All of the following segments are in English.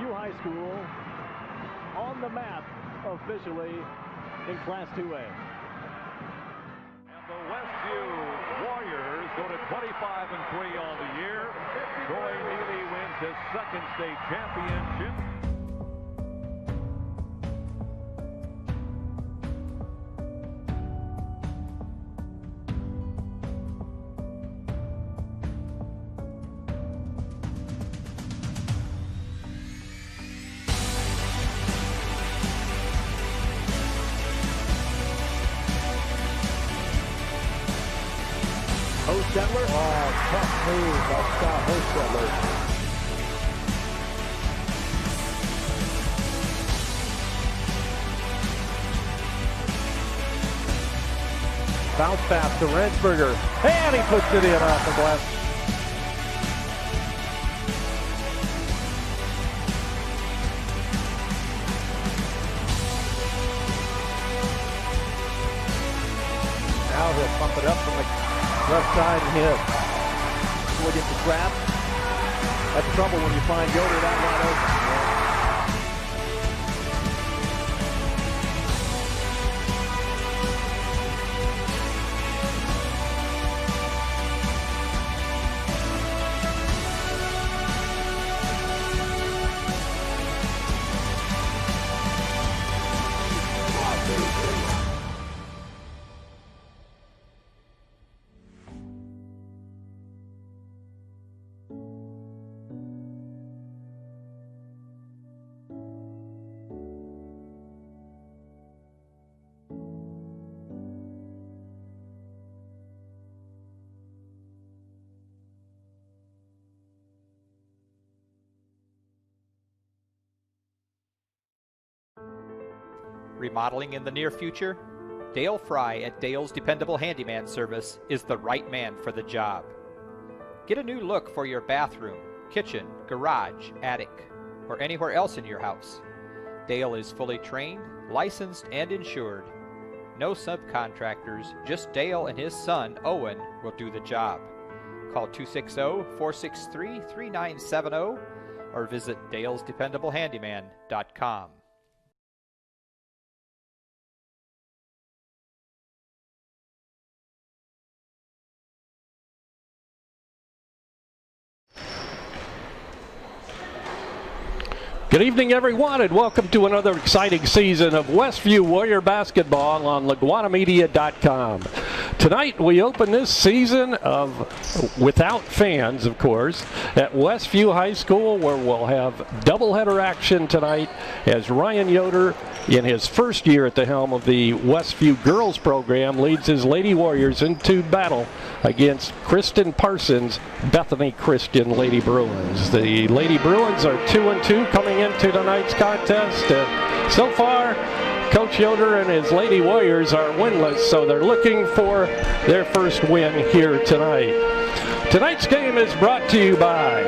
Westview High School on the map officially in Class 2A. And the Westview Warriors go to 25-3 on the year. Troy Neely wins his second state championship. Hostetler. Oh, tough move by Scott Hostetler. Bounce pass to Rensberger. And he puts it in off the glass. Now he'll pump it up from the left side and hit. Will get the trap. That's trouble when you find Yoder that wide open. Remodeling in the near future? Dale Fry at Dale's Dependable Handyman Service is the right man for the job. Get a new look for your bathroom, kitchen, garage, attic, or anywhere else in your house. Dale is fully trained, licensed, and insured. No subcontractors, just Dale and his son, Owen, will do the job. Call 260-463-3970 or visit dalesdependablehandyman.com. Good evening, everyone, and welcome to another exciting season of Westview Warrior Basketball on LaGwanamedia.com. Tonight, we open this season of without fans, of course, at Westview High School, where we'll have doubleheader action tonight as Ryan Yoder, in his first year at the helm of the Westview girls program, leads his Lady Warriors into battle against Kristen Parsons' Bethany Christian Lady Bruins. The Lady Bruins are 2-2 coming into tonight's contest. So far, Coach Yoder and his Lady Warriors are winless, so they're looking for their first win here tonight. Tonight's game is brought to you by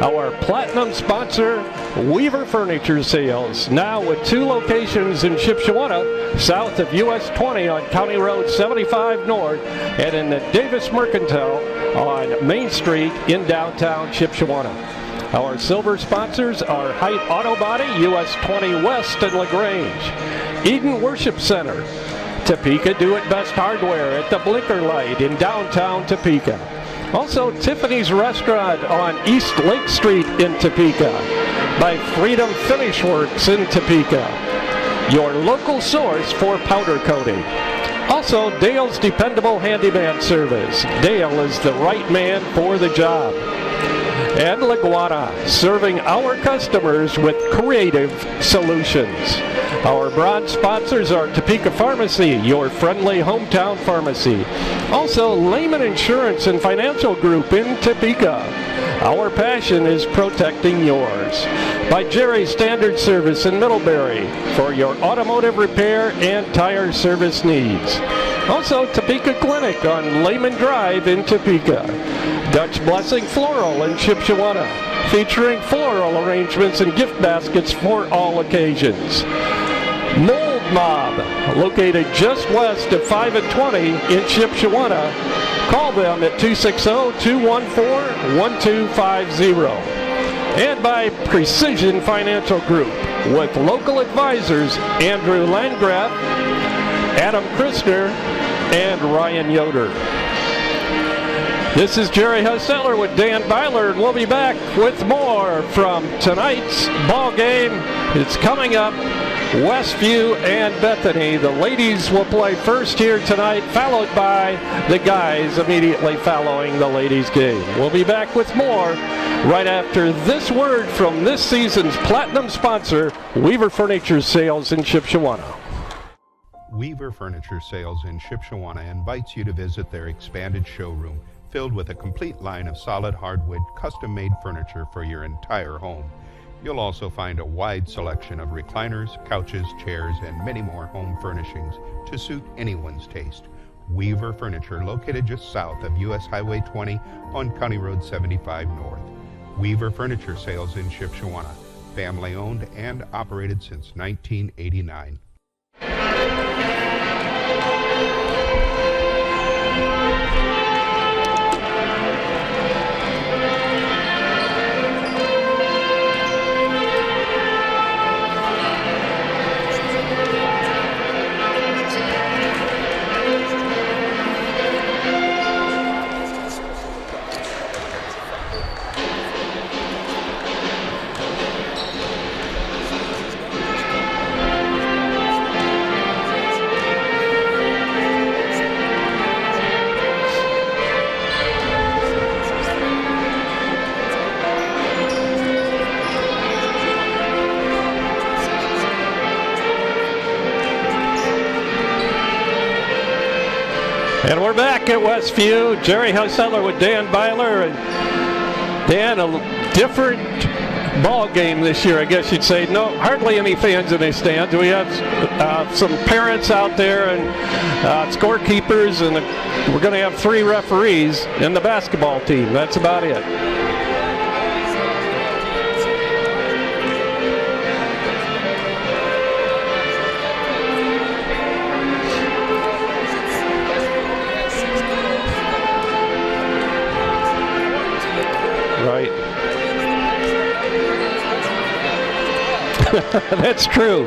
our platinum sponsor, Weaver Furniture Sales, now with 2 locations in Shipshewana, south of US 20 on County Road 75 North, and in the Davis Mercantile on Main Street in downtown Shipshewana. Our silver sponsors are Height Auto Body, US 20 West and LaGrange, Eden Worship Center, Topeka Do It Best Hardware at the Blinker Light in downtown Topeka. Also, Tiffany's Restaurant on East Lake Street in Topeka, by Freedom Finish Works in Topeka, your local source for powder coating. Also, Dale's Dependable Handyman Service. Dale is the right man for the job. And LaGwana, serving our customers with creative solutions. Our bronze sponsors are Topeka Pharmacy, your friendly hometown pharmacy. Also, Lehman Insurance and Financial Group in Topeka. Our passion is protecting yours. By Jerry Standard Service in Middlebury for your automotive repair and tire service needs. Also, Topeka Clinic on Lehman Drive in Topeka. Dutch Blessing Floral in Shipshewana, featuring floral arrangements and gift baskets for all occasions. Mold Mob, located just west of 5 and 20 in Shipshewana. Call them at 260-214-1250. and by Precision Financial Group with local advisors Andrew Landgraf, Adam Christner, and Ryan Yoder. This is Jerry Hussettler with Dan Byler, and we'll be back with more from tonight's ball game. It's coming up, Westview and Bethany. The ladies will play first here tonight, followed by the guys immediately following the ladies' game. We'll be back with more right after this word from this season's platinum sponsor, Weaver Furniture Sales in Shipshewana. Weaver Furniture Sales in Shipshewana invites you to visit their expanded showroom filled with a complete line of solid hardwood custom-made furniture for your entire home. You'll also find a wide selection of recliners, couches, chairs, and many more home furnishings to suit anyone's taste. Weaver Furniture, located just south of US Highway 20 on County Road 75 North. Weaver Furniture Sales in Shipshewana, family owned and operated since 1989. And we're back at Westview. Jerry Hussettler with Dan Byler. And Dan, a different ball game this year, I guess you'd say. No, hardly any fans in the stands. We have some parents out there and scorekeepers, and we're going to have 3 referees in the basketball team. That's about it. Right. That's true.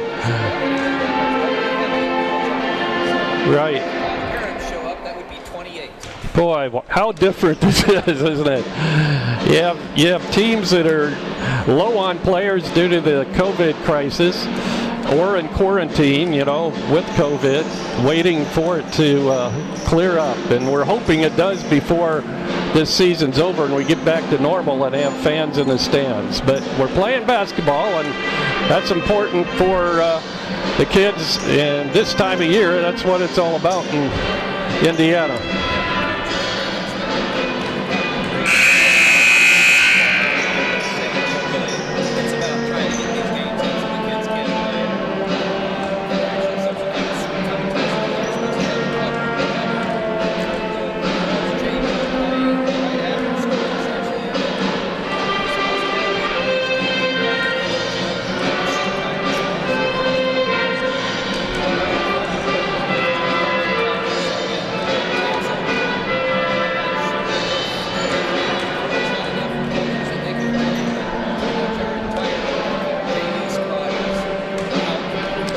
Right. Show up, that would be 28. Boy, how different this is, isn't it? You have teams that are low on players due to the COVID crisis or in quarantine, with COVID, waiting for it to clear up. And we're hoping it does before this season's over and we get back to normal and have fans in the stands. But we're playing basketball, and that's important for the kids. And this time of year, that's what it's all about in Indiana.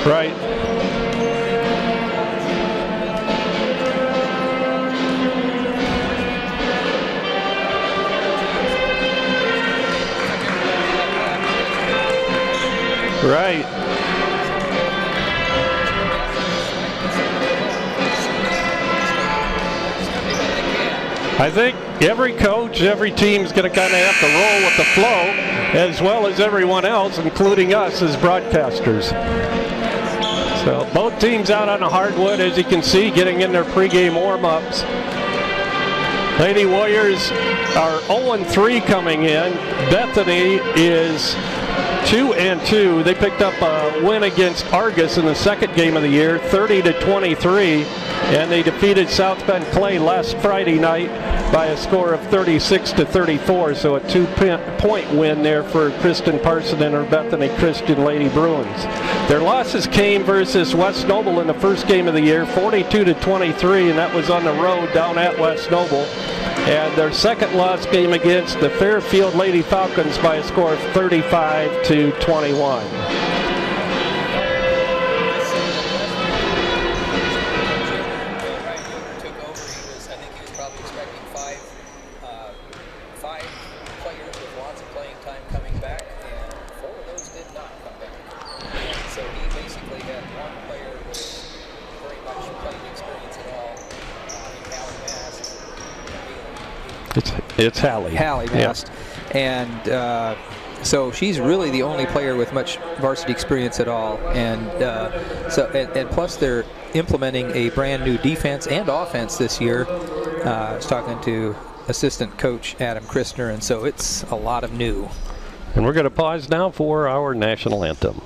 Right. Right. I think every coach, every team's going to kind of have to roll with the flow, as well as everyone else, including us as broadcasters. So both teams out on the hardwood, as you can see, getting in their pregame warm-ups. Lady Warriors are 0-3 coming in. Bethany is 2-2. They picked up a win against Argus in the second game of the year, 30-23, and they defeated South Bend Clay last Friday night, by a score of 36-34. So a 2-point win there for Kristen Parson and her Bethany Christian Lady Bruins. Their losses came versus West Noble in the first game of the year, 42-23, and that was on the road down at West Noble. And their second loss came against the Fairfield Lady Falcons by a score of 35-21. It's Hallie. Hallie Mast. And so she's really the only player with much varsity experience at all. And and plus they're implementing a brand new defense and offense this year. I was talking to assistant coach Adam Christner, and so it's a lot of new. And we're going to pause now for our national anthem.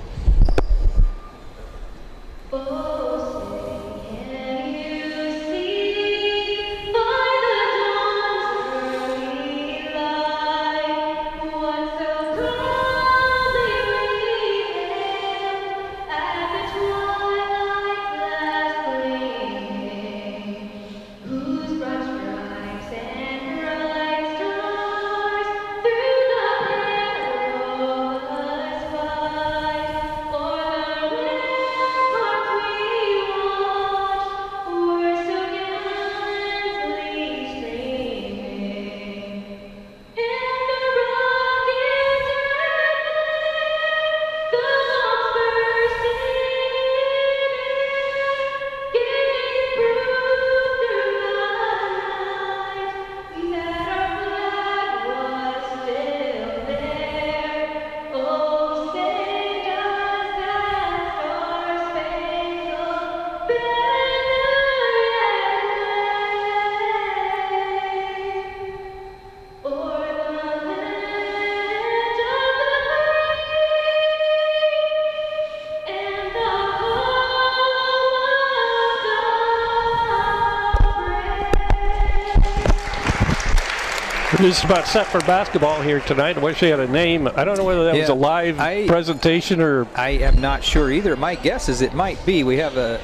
Just about set for basketball here tonight. I wish they had a name. I don't know whether that was a live presentation or... I am not sure either. My guess is it might be. We have a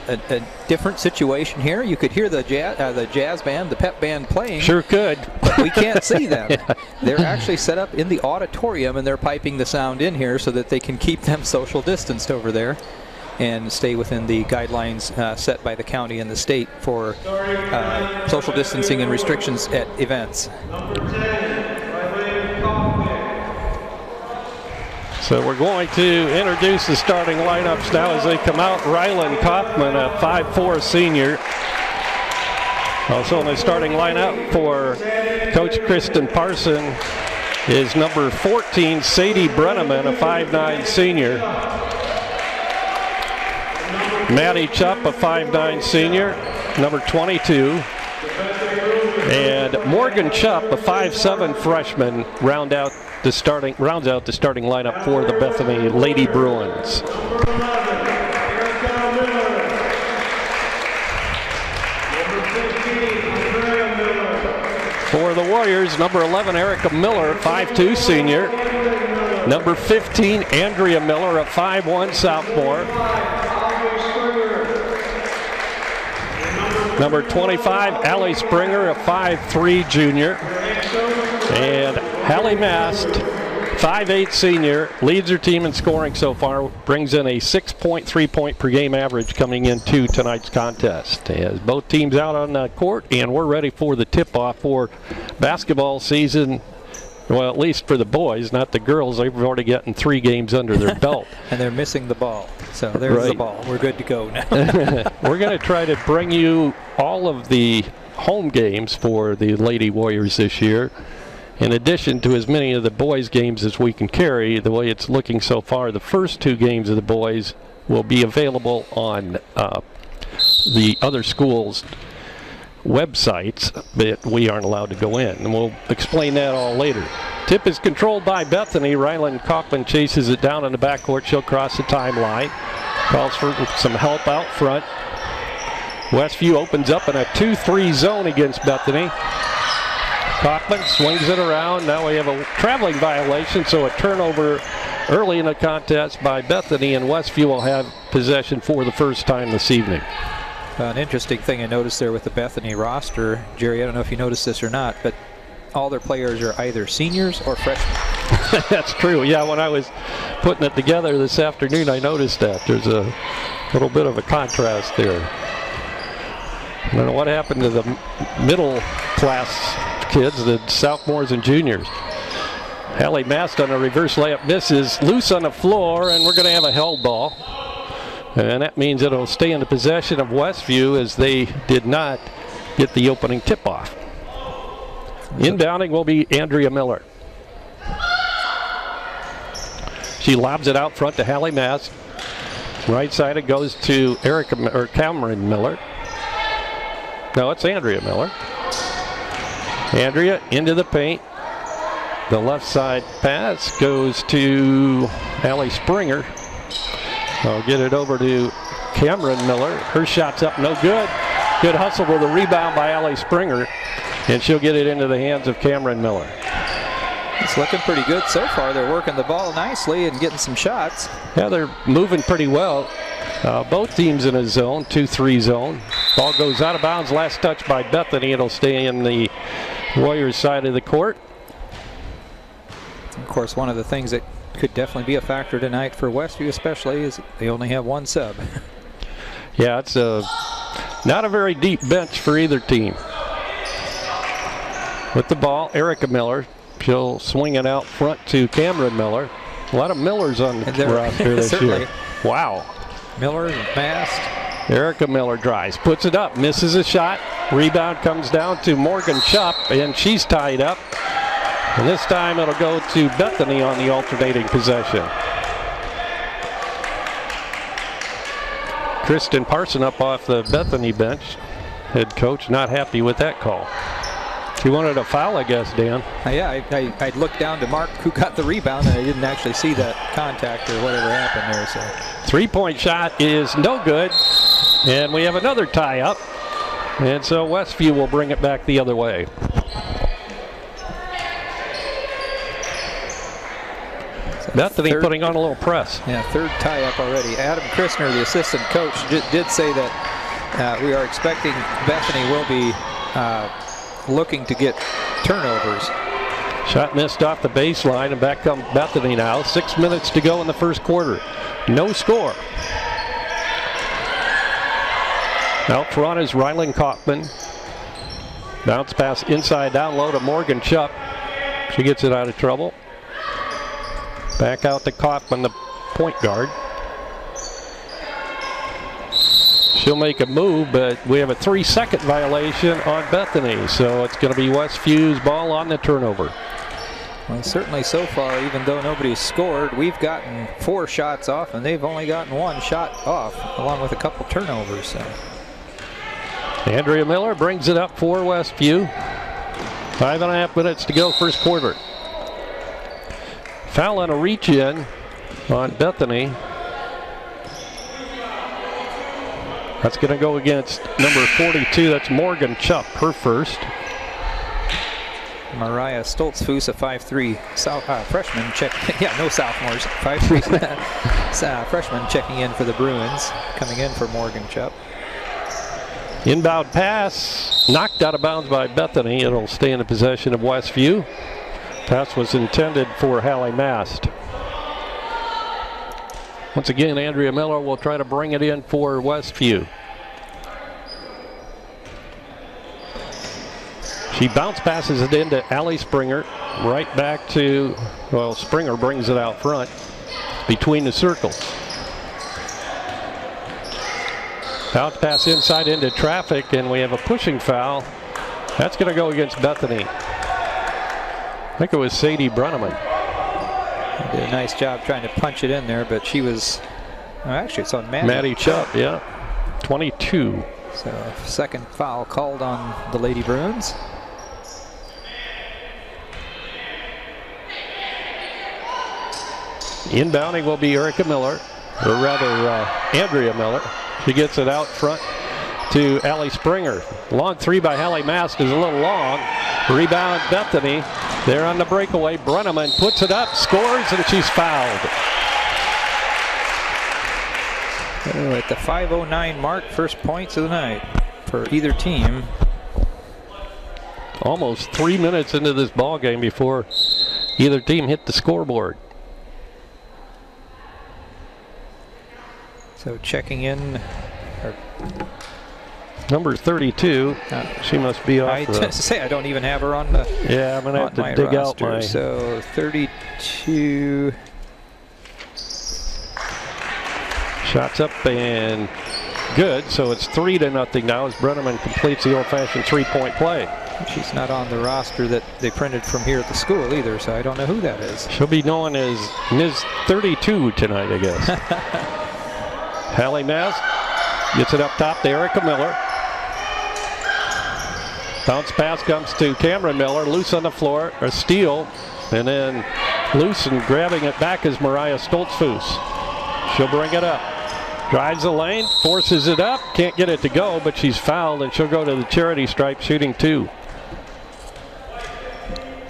different situation here. You could hear the jazz band, the pep band playing. Sure could. But we can't see them. Yeah. They're actually set up in the auditorium, and they're piping the sound in here so that they can keep them social distanced over there and stay within the guidelines set by the county and the state for social distancing and restrictions at events. So we're going to introduce the starting lineups now as they come out. Rylan Kaufman, a 5'4" senior. Also in the starting lineup for Coach Kristen Parson is number 14, Sadie Brenneman, a 5'9" senior. Maddie Chupp, a 5'9" senior, number 22. And Morgan Chupp, a 5'7" freshman, rounds out the starting lineup for the Bethany Lady Bruins. For the Warriors, number 11, Erica Miller, 5'2" senior. Number 15, Andrea Miller, a 5'1" sophomore. Number 25, Allie Springer, a 5'3" junior. And Hallie Mast, 5'8" senior, leads her team in scoring so far, brings in a 6.3 point per game average coming into tonight's contest. As both teams out on the court, and we're ready for the tip-off for basketball season. Well, at least for the boys, not the girls. They've already gotten 3 games under their belt. And they're missing the ball. So there's the ball. We're good to go now. We're going to try to bring you all of the home games for the Lady Warriors this year, in addition to as many of the boys' games as we can carry. The way it's looking so far, the first 2 games of the boys will be available on the other schools' websites, but we aren't allowed to go in, and we'll explain that all later. Tip is controlled by Bethany. Rylan Kaufman chases it down in the backcourt. She'll cross the timeline, calls for some help out front. Westview opens up in a 2-3 zone against Bethany. Kaufman swings it around. Now we have a traveling violation, so a turnover early in the contest by Bethany, and Westview will have possession for the first time this evening. An interesting thing I noticed there with the Bethany roster, Jerry, I don't know if you noticed this or not, but all their players are either seniors or freshmen. That's true. Yeah, when I was putting it together this afternoon, I noticed that. There's a little bit of a contrast there. I don't know what happened to the middle class kids, the sophomores and juniors. Hallie Mast on a reverse layup misses, loose on the floor, and we're going to have a held ball. And that means it'll stay in the possession of Westview, as they did not get the opening tip-off. Inbounding will be Andrea Miller. She lobs it out front to Hallie Mast. Right side it goes to Cameron Miller. No, it's Andrea Miller. Andrea into the paint. The left side pass goes to Allie Springer. I'll get it over to Cameron Miller. Her shot's up, no good. Good hustle with a rebound by Allie Springer, and she'll get it into the hands of Cameron Miller. It's looking pretty good so far. They're working the ball nicely and getting some shots. Yeah, they're moving pretty well. Both teams in a zone, 2-3 zone. Ball goes out of bounds. Last touch by Bethany. It'll stay in the Warriors side of the court. Of course, one of the things that could definitely be a factor tonight for Westview especially is they only have one sub. Yeah, it's not a very deep bench for either team. With the ball, Erica Miller. She'll swing it out front to Cameron Miller. A lot of Millers on the roster this year. Wow. Miller, Mast. Erica Miller drives, puts it up, misses a shot. Rebound comes down to Morgan Chupp, and she's tied up. And this time it'll go to Bethany on the alternating possession. Kristen Parson up off the Bethany bench. Head coach not happy with that call. She wanted a foul, I guess, Dan. Yeah, I looked down to Mark who got the rebound, and I didn't actually see that contact or whatever happened there. So 3-point shot is no good, and we have another tie up, and so Westview will bring it back the other way. Bethany putting on a little press. Yeah, third tie up already. Adam Christner, the assistant coach, did say that we are expecting Bethany will be looking to get turnovers. Shot missed off the baseline, and back comes Bethany now. 6 minutes to go in the first quarter. No score. Out front is Rylan Kaufman. Bounce pass inside down low to Morgan Chupp. She gets it out of trouble. Back out to Kaufman, the point guard. She'll make a move, but we have a 3-second violation on Bethany, so it's going to be Westview's ball on the turnover. Well, certainly so far, even though nobody's scored, we've gotten 4 shots off, and they've only gotten 1 shot off, along with a couple turnovers. So Andrea Miller brings it up for Westview. 5.5 minutes to go, first quarter. Foul on a reach-in on Bethany. That's going to go against number 42. That's Morgan Chupp, her first. Mariah Stoltzfus, a 5'3" freshman, yeah, no sophomores. 5'3" freshman checking in for the Bruins, coming in for Morgan Chupp. Inbound pass knocked out of bounds by Bethany. It'll stay in the possession of Westview. Pass was intended for Hallie Mast. Once again, Andrea Miller will try to bring it in for Westview. She bounce passes it into Allie Springer. Right back to, well, Springer brings it out front between the circles. Bounce pass inside into traffic, and we have a pushing foul. That's going to go against Bethany. I think it was Sadie Brunneman. Did a nice job trying to punch it in there, but she was, oh, actually it's on Maddie Chupp, yeah. 22. So second foul called on the Lady Bruins. Inbounding will be Erica Miller, or rather Andrea Miller. She gets it out front to Allie Springer. Long three by Hallie Mast is a little long. Rebound Bethany. There on the breakaway. Brenneman puts it up, scores, and she's fouled. At the 5:09 mark, first points of the night for either team. Almost 3 minutes into this ball game before either team hit the scoreboard. So checking in. Number 32. She must be off. I just say I don't even have her on the. Yeah, I'm gonna have to dig roster. out my. So 32. Shots up and good. So it's 3-0 now as Brenneman completes the old-fashioned three-point play. She's not on the roster that they printed from here at the school either, so I don't know who that is. She'll be known as Ms. 32 tonight, I guess. Hallie Mast gets it up top to Erica Miller. Bounce pass comes to Cameron Miller, loose on the floor, a steal, and then loose and grabbing it back is Mariah Stoltzfus. She'll bring it up. Drives the lane, forces it up, can't get it to go, but she's fouled, and she'll go to the charity stripe shooting 2.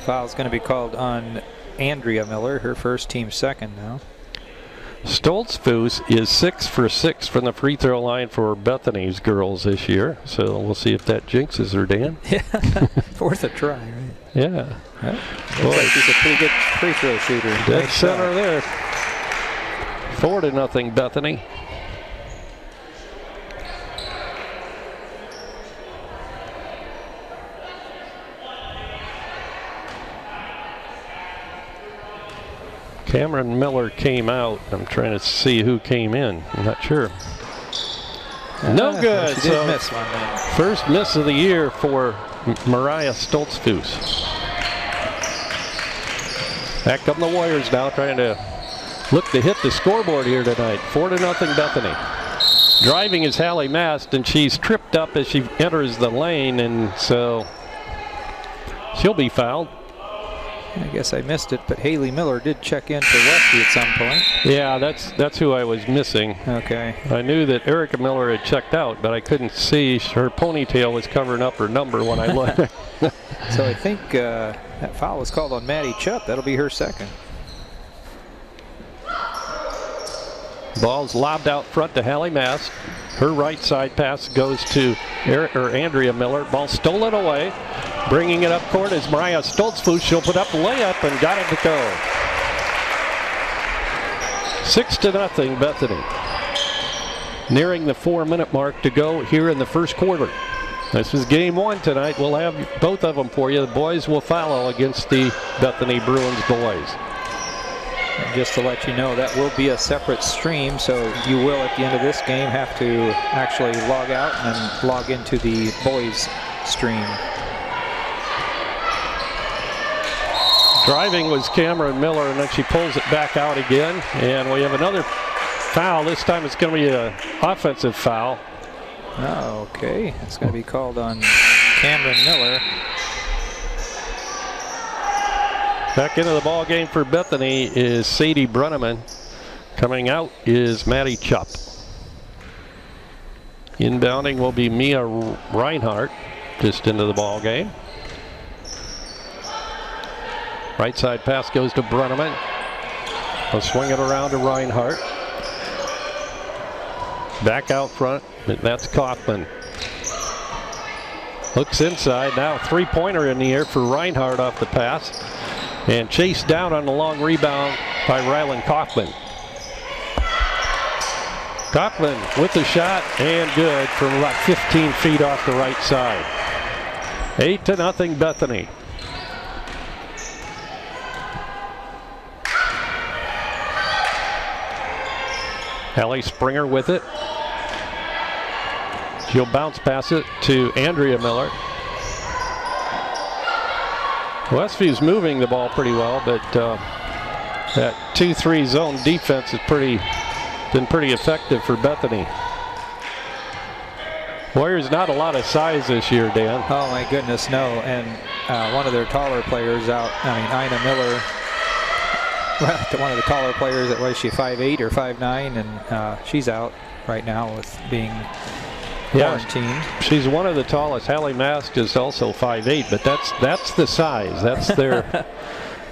Foul's going to be called on Andrea Miller, her first, team second now. Stoltzfus is 6 for 6 from the free throw line for Bethany's girls this year, so we'll see if that jinxes her, Dan. Yeah, worth a try, right? Yeah. Looks like she's a pretty good free throw shooter. Dead Nice center shot. there. 4-0 Bethany. Cameron Miller came out. I'm trying to see who came in. I'm not sure. No good. She did miss one then. First miss of the year for Mariah Stoltzfus. Back come the Warriors now, trying to look to hit the scoreboard here tonight. 4-0 Bethany. Driving is Hallie Mast, and she's tripped up as she enters the lane, and so she'll be fouled. I guess I missed it, but Haley Miller did check in for Westview at some point. Yeah, that's who I was missing. Okay. I knew that Erica Miller had checked out, but I couldn't see. Her ponytail was covering up her number when I looked. So I think that foul was called on Maddie Chupp. That'll be her second. Ball's lobbed out front to Hallie Mast. Her right side pass goes to Andrea Miller. Ball stolen away. Bringing it up court is Mariah Stoltzfus. She'll put up a layup and got it to go. 6-0 Bethany. Nearing the 4-minute mark to go here in the first quarter. This is game one tonight. We'll have both of them for you. The boys will follow against the Bethany Bruins boys. And just to let you know, that will be a separate stream, so you will at the end of this game have to actually log out and then log into the boys stream. Driving was Cameron Miller, and then she pulls it back out again. And we have another foul. This time it's going to be an offensive foul. Oh, okay. It's going to be called on Cameron Miller. Back into the ball game for Bethany is Sadie Brenneman. Coming out is Maddie Chupp. Inbounding will be Mia Reinhardt just into the ball game. Right side pass goes to Brenneman. They'll swing it around to Reinhardt. Back out front, and that's Kaufman. Looks inside, now three-pointer in the air for Reinhardt off the pass. And chased down on the long rebound by Rylan Kaufman. Kaufman with the shot and good from about 15 feet off the right side. 8-0 Bethany. Hallie Springer with it. She'll bounce pass it to Andrea Miller. Westview's moving the ball pretty well, but that 2-3 zone defense has been pretty effective for Bethany. Warriors not a lot of size this year, Dan. Oh my goodness, no. And one of their taller players out, Ina Miller, one of the taller players, that was she 5'8" or 5'9", and she's out right now with being quarantined. She's one of the tallest. Hallie Mast is also 5'8", but that's the size. That's their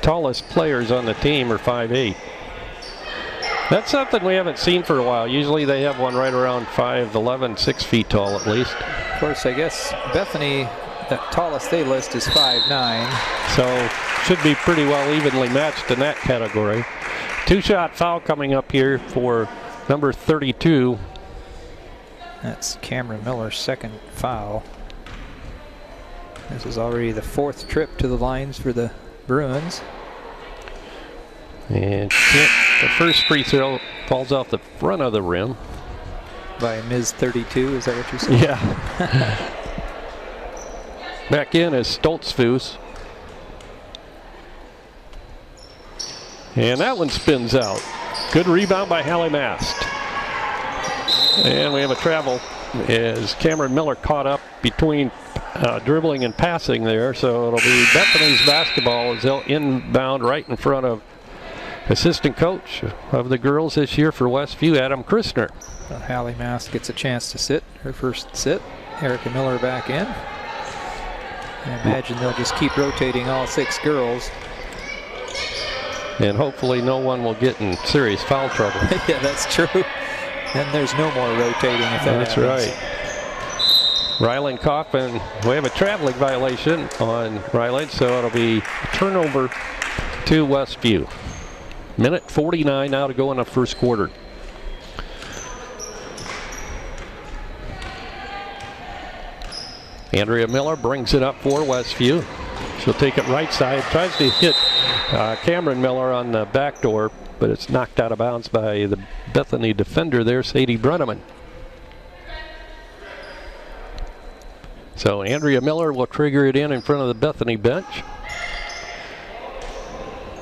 tallest players on the team are 5'8". That's something we haven't seen for a while. Usually they have one right around 5'11", 6 feet tall at least. Of course, I guess Bethany, the tallest they list is 5'9". So should be pretty well evenly matched in that category. 2-shot foul coming up here for number 32. That's Cameron Miller's second foul. This is already the 4th trip to the lines for the Bruins. And the first free throw falls off the front of the rim. By Ms. 32, is that what you said? Yeah. Back in is Stoltzfus. And that one spins out. Good rebound by Hallie Mast. And we have a travel as Cameron Miller caught up between dribbling and passing there. So it'll be Bethany's basketball as they'll inbound right in front of assistant coach of the girls this year for Westview, Adam Christner. Well, Hallie Mast gets a chance to sit, her first sit. Erica Miller back in. I imagine they'll just keep rotating all 6 girls. And hopefully no one will get in serious foul trouble. Yeah, that's true. Then there's no more rotating if that That's happens. right. Ryland Kaufman, we have a traveling violation on Ryland, so it'll be turnover to Westview. Minute 49 now to go in the first quarter. Andrea Miller brings it up for Westview. She'll take it right side, tries to hit Cameron Miller on the back door, but it's knocked out of bounds by the Bethany defender there, Sadie Brenneman. So Andrea Miller will trigger it in front of the Bethany bench.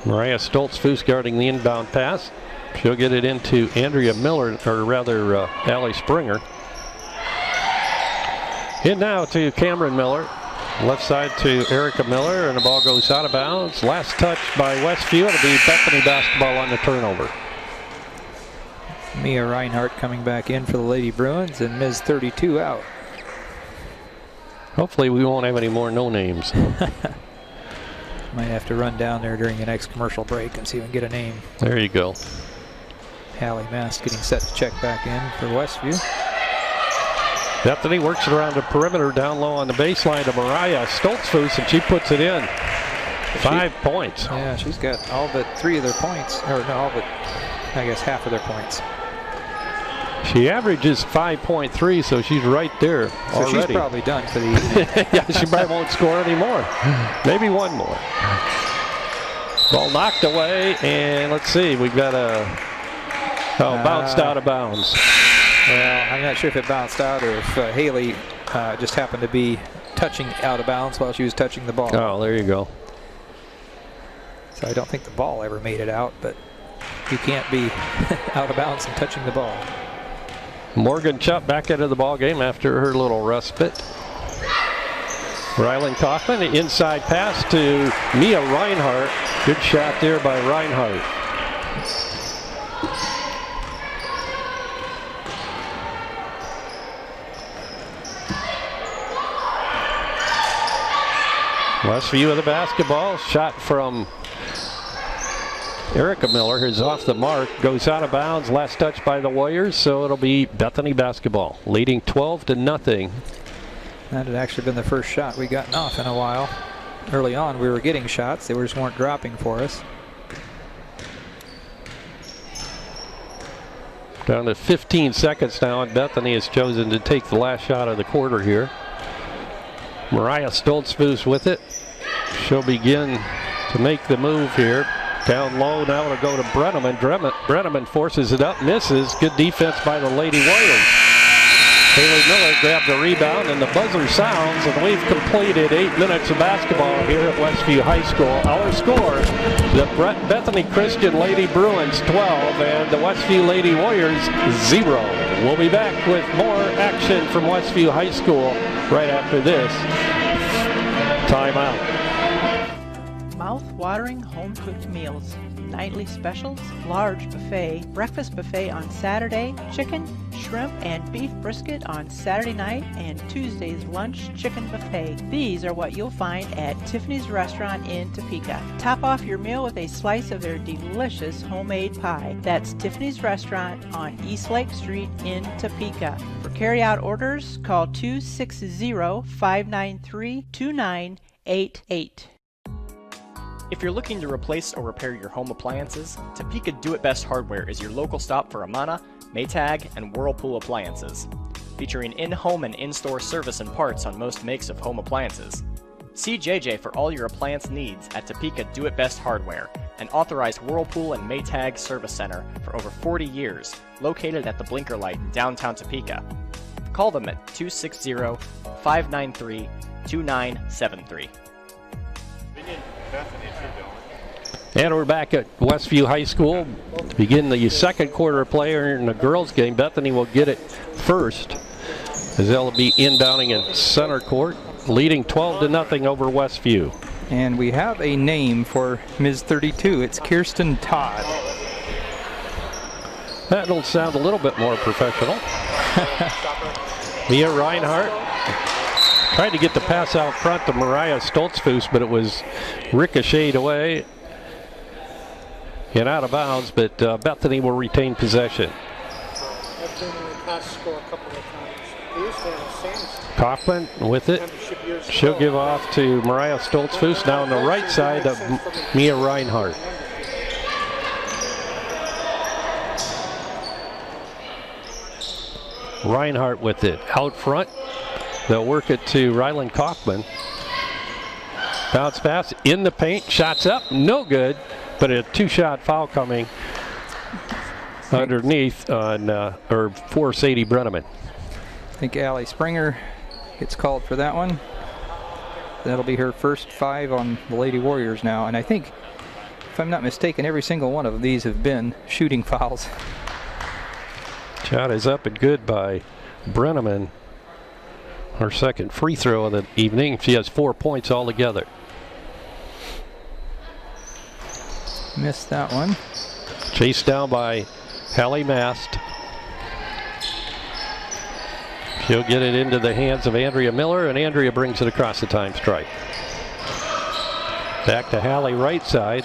Mariah Stoltzfus guarding the inbound pass. She'll get it into Andrea Miller, or rather Allie Springer. In now to Cameron Miller. Left side to Erica Miller, and the ball goes out of bounds. Last touch by Westview. It'll be Bethany basketball on the turnover. Mia Reinhardt coming back in for the Lady Bruins, and Ms. 32 out. Hopefully we won't have any more no names. Might have to run down there during the next commercial break and see if we can get a name. There you go. Hallie Mast getting set to check back in for Westview. Bethany works it around the perimeter down low on the baseline to Mariah Stoltzfus, and she puts it in. 5 points. Yeah, she's got all but 3 of their points. Or no, all but, I guess, half of their points. She averages 5.3, so she's right there So already. she's probably done for the evening. Yeah, she probably won't score anymore. Maybe one more. Ball knocked away, and let's see, we've got a bounced out of bounds. Well, I'm not sure if it bounced out or if Haley just happened to be touching out of bounds while she was touching the ball. Oh, there you go. So I don't think the ball ever made it out, but you can't be out of bounds and touching the ball. Morgan Chupp back into the ball game after her little respite. Ryland Kaufman, the inside pass to Mia Reinhardt. Good shot there by Reinhardt. Westview of the basketball. Shot from Erica Miller is off the mark, goes out of bounds. Last touch by the Warriors, so it'll be Bethany basketball, leading 12-0. That had actually been the first shot we'd gotten off in a while. Early on, we were getting shots; they just weren't dropping for us. Down to 15 seconds now, and Bethany has chosen to take the last shot of the quarter here. Mariah Stoltzfus with it. She'll begin to make the move here. Down low now to go to Brenneman. Brenneman forces it up, misses. Good defense by the Lady Warriors. Haley Miller grabbed the rebound, and the buzzer sounds, and we've completed 8 minutes of basketball here at Westview High School. Our score, the Bethany Christian Lady Bruins 12 and the Westview Lady Warriors 0. We'll be back with more action from Westview High School right after this timeout. Mouth-watering home-cooked meals, nightly specials, large buffet, breakfast buffet on Saturday, chicken, shrimp, and beef brisket on Saturday night, and Tuesday's lunch chicken buffet. These are what you'll find at Tiffany's Restaurant in Topeka. Top off your meal with a slice of their delicious homemade pie. That's Tiffany's Restaurant on East Lake Street in Topeka. For carry-out orders, call 260-593-2988. If you're looking to replace or repair your home appliances, Topeka Do It Best Hardware is your local stop for Amana, Maytag, and Whirlpool appliances. Featuring in-home and in-store service and parts on most makes of home appliances. See JJ for all your appliance needs at Topeka Do It Best Hardware, an authorized Whirlpool and Maytag service center for over 40 years, located at the Blinker Light in downtown Topeka. Call them at 260-593-2973. And we're back at Westview High School. Begin the second quarter player in the girls game. Bethany will get it first, as they'll be inbounding in center court, leading 12-0 over Westview. And we have a name for Ms. 32. It's Kirsten Todd. That'll sound a little bit more professional. Mia Reinhardt tried to get the pass out front to Mariah Stoltzfus, but it was ricocheted away and out of bounds, but Bethany will retain possession. Kaufman with it. She'll give off to Mariah Stoltzfus, now on the right side of Mia Reinhardt. Reinhardt with it out front. They'll work it to Rylan Kaufman. Bounce pass in the paint, shots up, no good, but a two-shot foul coming underneath on or for Sadie Brenneman. I think Allie Springer gets called for that one. That'll be her first 5 on the Lady Warriors now, and I think, if I'm not mistaken, every single one of these have been shooting fouls. Shot is up and good by Brenneman. Her second free throw of the evening. She has 4 points altogether. Missed that one. Chased down by Hallie Mast. She'll get it into the hands of Andrea Miller, and Andrea brings it across the time stripe. Back to Hallie right side.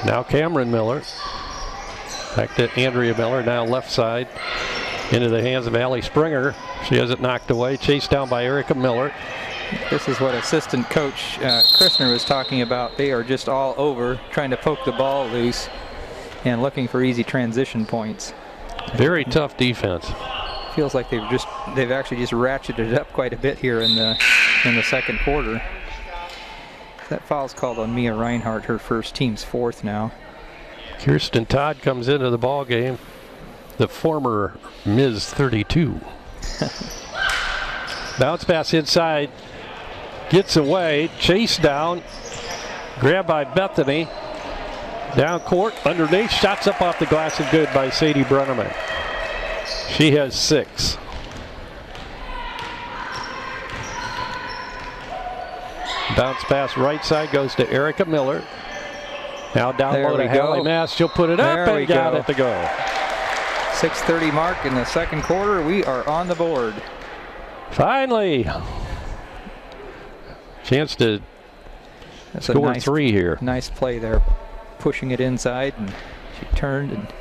Now Cameron Miller. Back to Andrea Miller, now left side. Into the hands of Allie Springer. She has it knocked away. Chased down by Erica Miller. This is what assistant coach Christner was talking about. They are just all over, trying to poke the ball loose and looking for easy transition points. Very tough defense. Feels like they've actually just ratcheted it up quite a bit here in the second quarter. That foul's called on Mia Reinhardt, her first, team's 4th now. Kirsten Todd comes into the ball game, the former Ms. 32. Bounce pass inside, gets away, chased down, grabbed by Bethany. Down court, underneath, shots up off the glass and good by Sadie Brenneman. She has 6. Bounce pass right side goes to Erica Miller. Now down low to Hallie Mast. She'll put it up and got it to go. 6:30 mark in the second quarter. We are on the board. Finally. Chance to score 3 here. Nice play there. Pushing it inside, and she turned,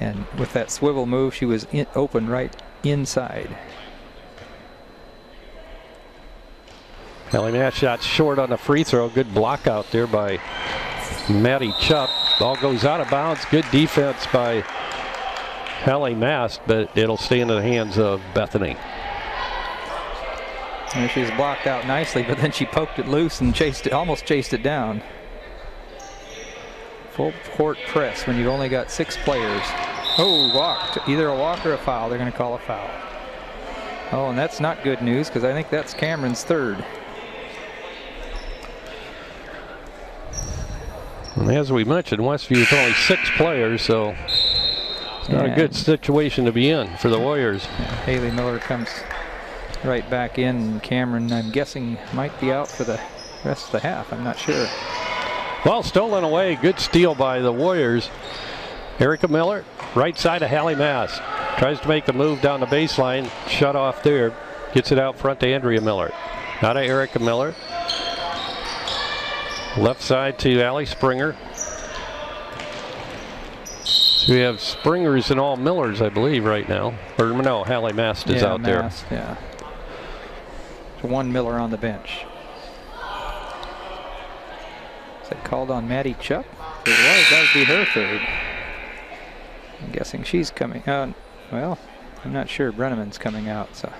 and with that swivel move, she was open right inside. Hallie Mast shot short on the free throw. Good block out there by Maddie Chupp. Ball goes out of bounds. Good defense by Hallie Mast, but it'll stay into the hands of Bethany. And she's blocked out nicely, but then she poked it loose and almost chased it down. Full court press when you've only got 6 players. Oh, walked. Either a walk or a foul. They're going to call a foul. Oh, and that's not good news, because I think that's Cameron's 3rd. And as we mentioned, Westview with only 6 players, so it's not a good situation to be in for the Warriors. Haley Miller comes right back in. Cameron, I'm guessing, might be out for the rest of the half. I'm not sure. Well, stolen away. Good steal by the Warriors. Erica Miller, right side of Hallie Mast. Tries to make the move down the baseline. Shut off there. Gets it out front to Andrea Miller. Out of Erica Miller. Left side to Allie Springer. So we have Springers and all Millers, I believe, right now. Or no, Hallie Mast is out Mast, there. Yeah. So one Miller on the bench. Is that called on Maddie Chupp? If it was, that would be her third. I'm guessing she's coming out. Well, I'm not sure. Brenneman's coming out, so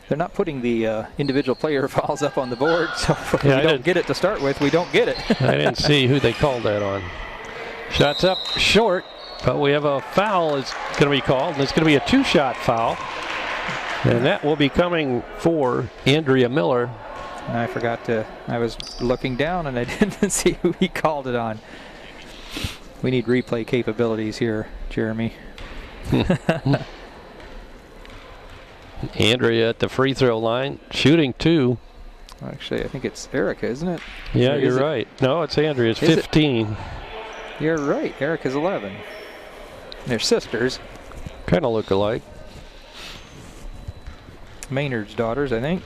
they're not putting the individual player fouls up on the board. So if we don't get it to start with, we don't get it. I didn't see who they called that on. Shots up short, but we have a foul is going to be called, and it's going to be a 2-shot foul. And that will be coming for Andrea Miller. And I forgot to, I was looking down and I didn't see who he called it on. We need replay capabilities here, Jeremy. Andrea at the free throw line, shooting 2. Actually, I think it's Erica, isn't it? Yeah, you're right. No, it's Andrea. It's 15. You're right. Erica's 11. They're sisters. Kind of look alike. Maynard's daughters, I think.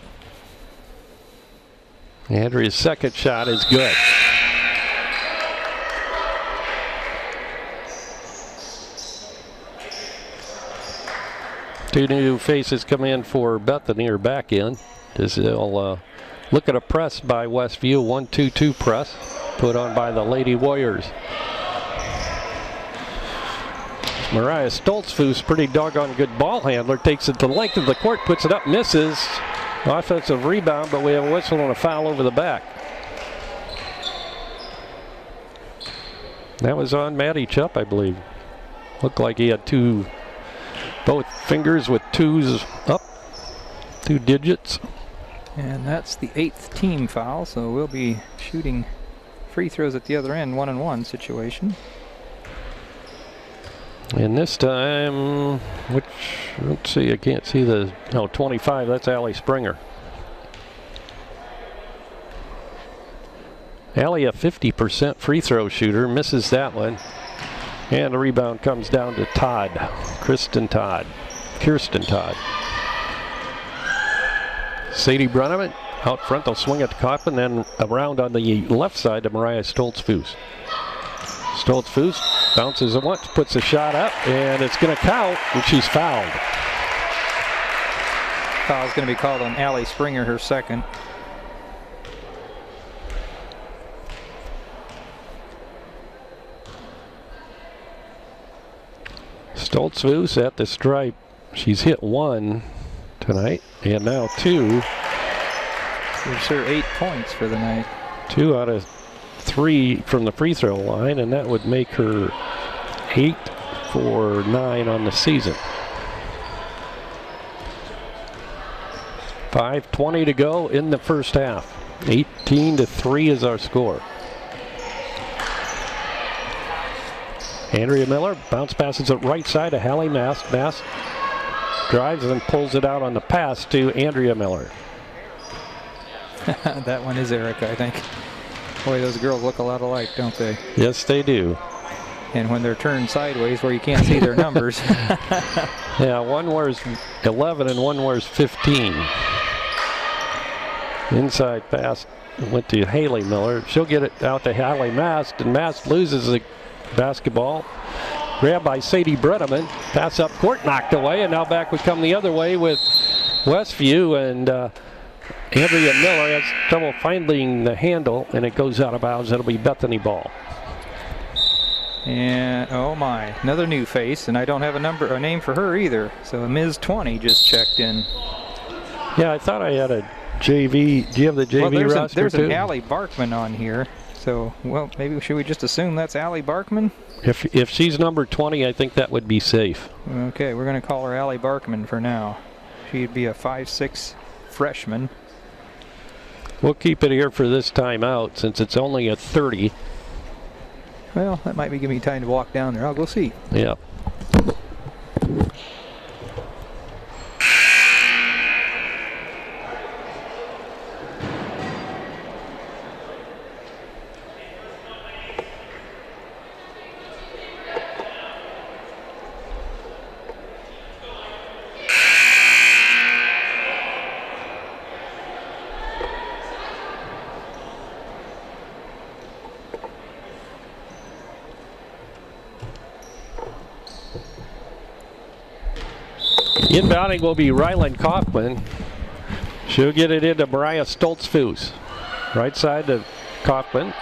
Andrea's second shot is good. Two new faces come in for Bethany, or back in. As they'll look at a press by Westview, 1-2-2 press put on by the Lady Warriors. Mariah Stoltzfus, pretty doggone good ball handler, takes it to the length of the court, puts it up, misses. Offensive rebound, but we have a whistle and a foul over the back. That was on Matty Chupp, I believe. Looked like he had both fingers with 2s up, 2 digits. And that's the 8th team foul, so we'll be shooting free throws at the other end, 1-on-1 situation. And this time, let's see, I can't see 25, that's Allie Springer. Allie, a 50% free throw shooter, misses that one. And the rebound comes down to Kirsten Todd. Sadie Brenneman out front, they'll swing it to Coppin, then around on the left side to Mariah Stoltzfus. Stoltzfus bounces it once, puts a shot up, and it's going to count, and she's fouled. Foul's going to be called on Allie Springer, her second. Stoltzfus at the stripe. She's hit 1 tonight, and now 2. Gives her 8 points for the night. 2 out of 3 from the free throw line, and that would make her 8 for 9 on the season. 5:20 to go in the first half. 18-3 is our score. Andrea Miller bounce passes it right side to Hallie Mast. Mast drives and pulls it out on the pass to Andrea Miller. That one is Erica, I think. Boy, those girls look a lot alike, don't they? Yes, they do. And when they're turned sideways where you can't see their numbers. Yeah, one wears 11 and one wears 15. Inside pass went to Haley Miller. She'll get it out to Hallie Mast, and Mast loses the basketball. Grabbed by Sadie Brenneman. Pass up court, knocked away, and now back would come the other way with Westview, and Andrea Miller has trouble finding the handle, and it goes out of bounds. That'll be Bethany ball. And oh my, another new face, and I don't have a name for her either. So Ms. 20 just checked in. Yeah, I thought I had a JV. Do you have the JV roster there's too? an Allie Barkman on here. So, well, maybe should we just assume that's Allie Barkman? If she's number 20, I think that would be safe. Okay, we're going to call her Allie Barkman for now. She'd be a 5'6" freshman. We'll keep it here for this timeout since it's only a 30. Well, that might be giving me time to walk down there. I'll go see. Yep. Inbounding will be Rylan Kaufman. She'll get it into Mariah Stoltzfus. Right side to Kaufman.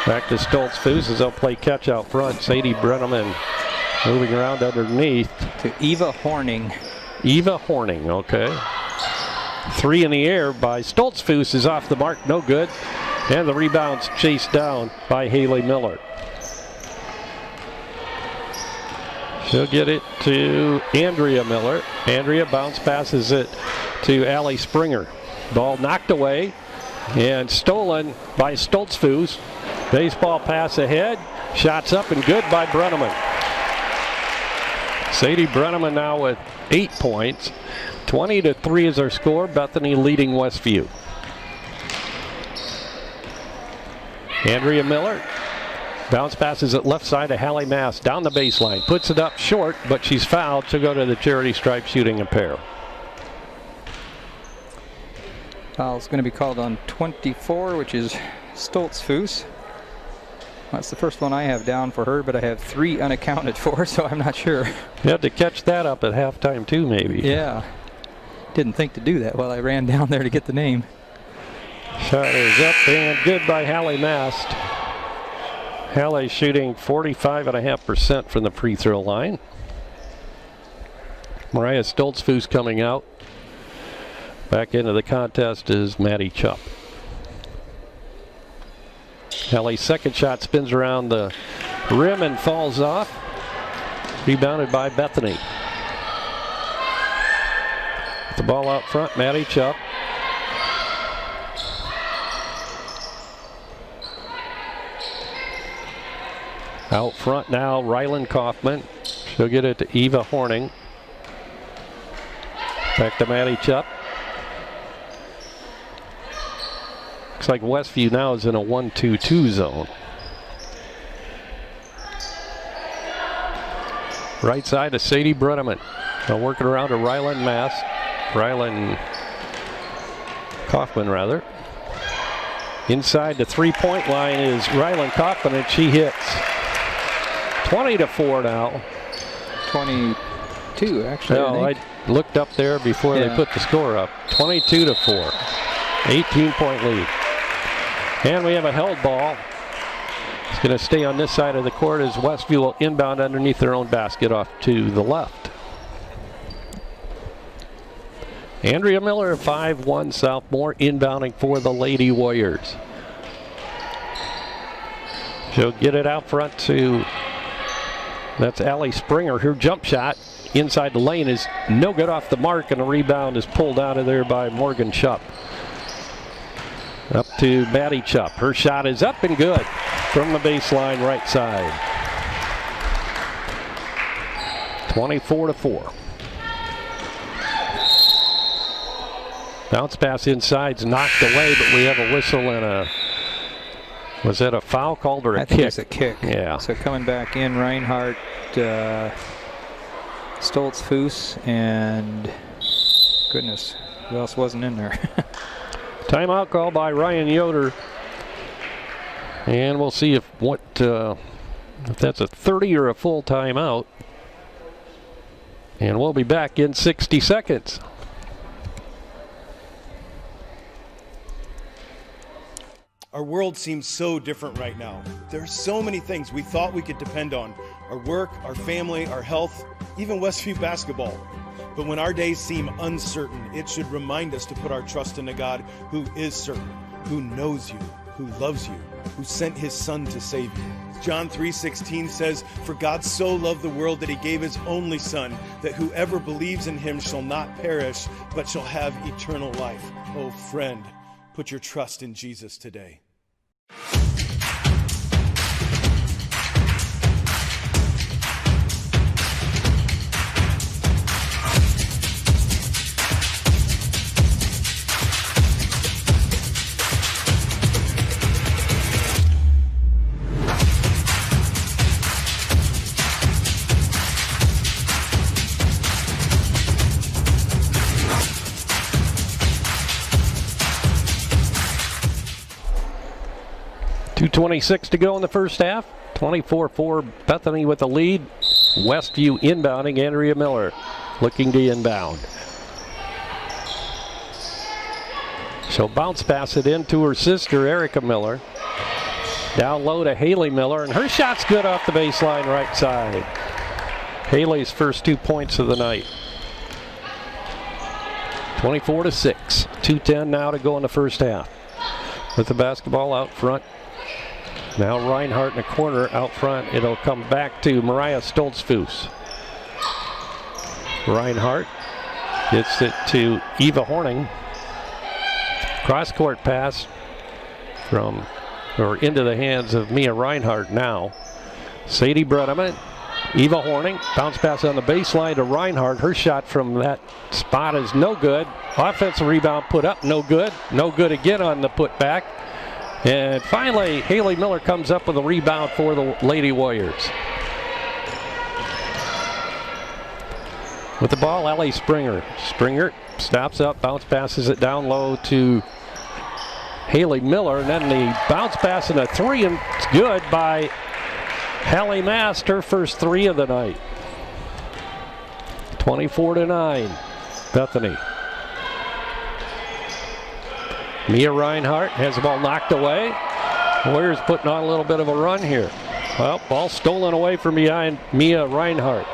Back to Stoltzfus as they'll play catch out front. Sadie Brenneman moving around underneath. To Eva Horning. Eva Horning, okay. 3 in the air by Stoltzfus is off the mark, no good. And the rebound's chased down by Haley Miller. She'll get it to Andrea Miller. Andrea bounce passes it to Allie Springer. Ball knocked away and stolen by Stoltzfus. Baseball pass ahead. Shots up and good by Brenneman. Sadie Brenneman now with 8 points. 20-3 is our score. Bethany leading Westview. Andrea Miller. Bounce passes it left side to Hallie Mass. Down the baseline. Puts it up short, but she's fouled. She'll go to the charity stripe shooting a pair. Foul's going to be called on 24, which is Stoltzfus. That's the first one I have down for her, but I have 3 unaccounted for, so I'm not sure. You had to catch that up at halftime too, maybe. Yeah. Didn't think to do that while I ran down there to get the name. Shot is up and good by Hallie Mast. Hallie shooting 45.5% from the free throw line. Mariah Stoltzfus coming out. Back into the contest is Maddie Chupp. Hallie's second shot spins around the rim and falls off. Rebounded by Bethany. The ball out front, Maddie Chupp. Out front now, Rylan Kaufman. She'll get it to Eva Horning. Back to Maddie Chupp. Looks like Westview now is in a 1-2-2 zone. Right side to Sadie Brenneman. Now working around to Rylan Mass. Rylan Kaufman, rather. Inside the three-point line is Rylan Kaufman, and she hits. 20-4 now. 22, actually. No, I looked up there before they put the score up. 22-4. 18-point lead. And we have a held ball. It's going to stay on this side of the court as Westview will inbound underneath their own basket off to the left. Andrea Miller, 5'1" sophomore, inbounding for the Lady Warriors. She'll get it out front to, that's Allie Springer. Her jump shot inside the lane is no good, off the mark, and the rebound is pulled out of there by Morgan Chupp. Up to Maddie Chupp. Her shot is up and good from the baseline right side. 24-4. Bounce pass inside's knocked away, but we have a whistle and a, was that a foul called or a kick? I think it's a kick. Yeah. So coming back in, Reinhardt, Stoltzfus, and goodness, who else wasn't in there? Timeout call by Ryan Yoder. And we'll see if if that's a 30 or a full timeout. And we'll be back in 60 seconds. Our world seems so different right now. There are so many things we thought we could depend on. Our work, our family, our health, even Westview basketball. But when our days seem uncertain, it should remind us to put our trust in a God who is certain, who knows you, who loves you, who sent his son to save you. John 3:16 says, "For God so loved the world that he gave his only son, that whoever believes in him shall not perish, but shall have eternal life." Oh friend, put your trust in Jesus today. .226 to go in the first half. 24-4, Bethany with the lead. Westview inbounding. Andrea Miller looking to inbound. She'll bounce pass it in to her sister, Erica Miller. Down low to Haley Miller, and her shot's good off the baseline right side. Haley's first 2 points of the night. 24-6. 2:10 now to go in the first half. With the basketball out front. Now Reinhardt in the corner out front. It'll come back to Mariah Stoltzfus. Reinhardt gets it to Eva Horning. Cross-court pass from or into the hands of Mia Reinhardt now. Sadie Brenneman, Eva Horning, bounce pass on the baseline to Reinhardt. Her shot from that spot is no good. Offensive rebound put up, no good. No good again on the putback. And finally, Haley Miller comes up with a rebound for the Lady Warriors. With the ball, Ellie Springer. Springer stops up, bounce passes it down low to Haley Miller, and then the bounce pass and a three, and it's good by Hallie Mast, her first three of the night. 24-9, Bethany. Mia Reinhardt has the ball knocked away. Warriors putting on a little bit of a run here. Well, ball stolen away from behind Mia Reinhardt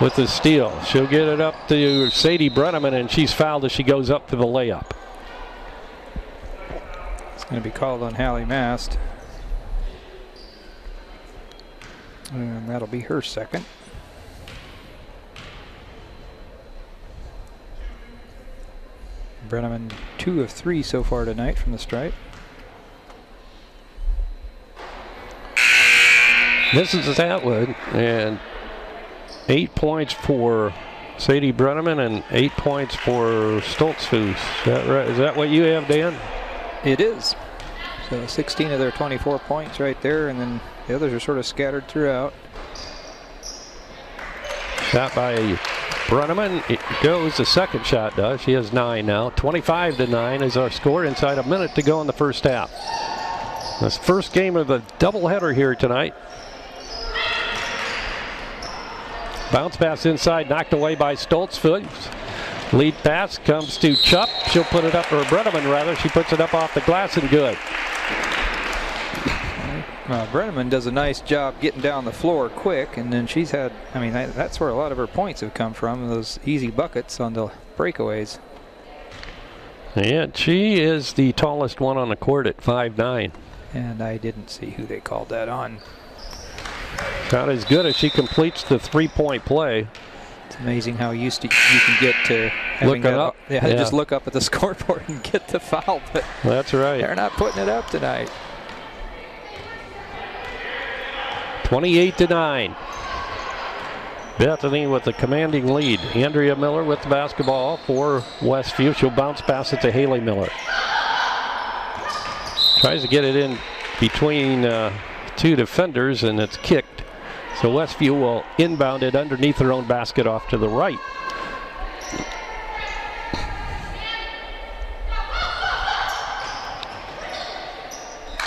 with the steal. She'll get it up to Sadie Brenneman, and she's fouled as she goes up to the layup. Going to be called on Hallie Mast. And that'll be her second. Brenneman 2 of 3 so far tonight from the stripe. This is Atwood, and 8 points for Sadie Brenneman and 8 points for Stoltzfus. Is that right? Is that what you have, Dan? It is. So 16 of their 24 points right there, and then the others are sort of scattered throughout. Shot by Brenneman. It goes. The second shot does. She has 9 now. 25-9 is our score. Inside a minute to go in the first half. This first game of the doubleheader here tonight. Bounce pass inside, knocked away by Stoltzfus. Lead pass comes to Chupp. She'll put it up, or Brenneman rather. She puts it up off the glass and good. Brenneman does a nice job getting down the floor quick, and then she's had, I mean, that's where a lot of her points have come from, those easy buckets on the breakaways. And she is the tallest one on the court at 5'9". And I didn't see who they called that on. Not as good as she completes the three-point play. It's amazing how used to you can get to having look up. Yeah, just look up at the scoreboard and get the foul. But that's right. They're not putting it up tonight. 28-9. Bethany with the commanding lead. Andrea Miller with the basketball for Westview. She'll bounce pass it to Haley Miller. Tries to get it in between two defenders, and it's kicked. So Westview will inbound it underneath their own basket off to the right.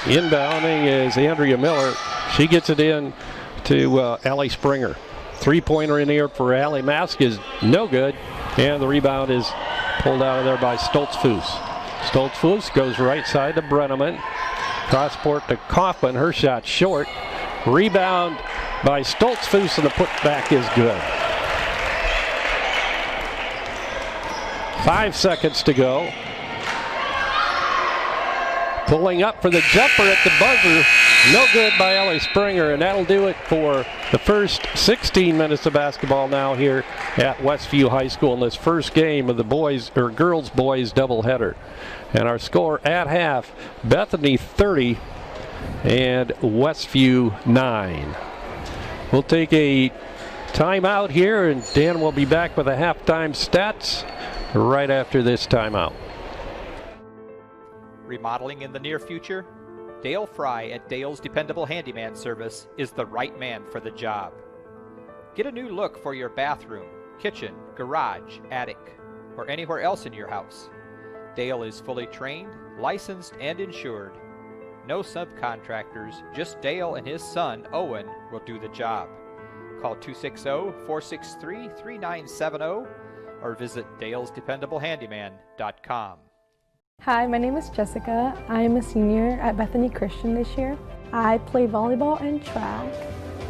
Inbounding is Andrea Miller. She gets it in to Allie Springer. Three-pointer in here for Hallie Mast is no good. And the rebound is pulled out of there by Stoltzfus. Stoltzfus goes right side to Brenneman. Cross-court to Kaufman. Her shot short. Rebound by Stoltzfus, and the putback is good. 5 seconds to go. Pulling up for the jumper at the buzzer. No good by Ellie Springer, and that'll do it for the first 16 minutes of basketball now here at Westview High School in this first game of the girls-boys doubleheader. And our score at half, Bethany 30 and Westview 9. We'll take a timeout here, and Dan will be back with the halftime stats right after this timeout. Remodeling in the near future? Dale Fry at Dale's Dependable Handyman Service is the right man for the job. Get a new look for your bathroom, kitchen, garage, attic, or anywhere else in your house. Dale is fully trained, licensed, and insured. No subcontractors, just Dale and his son, Owen, will do the job. Call 260-463-3970 or visit dalesdependablehandyman.com. Hi, my name is Jessica. I'm a senior at Bethany Christian this year. I play volleyball and track.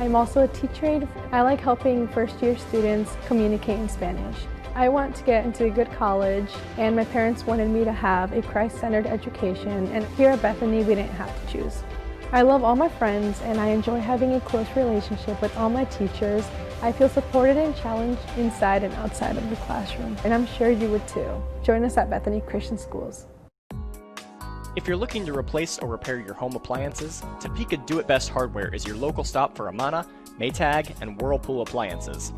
I'm also a teacher aide. I like helping first-year students communicate in Spanish. I want to get into a good college, and my parents wanted me to have a Christ-centered education, and here at Bethany we didn't have to choose. I love all my friends, and I enjoy having a close relationship with all my teachers. I feel supported and challenged inside and outside of the classroom, and I'm sure you would too. Join us at Bethany Christian Schools. If you're looking to replace or repair your home appliances, Topeka Do It Best Hardware is your local stop for Amana, Maytag, and Whirlpool appliances.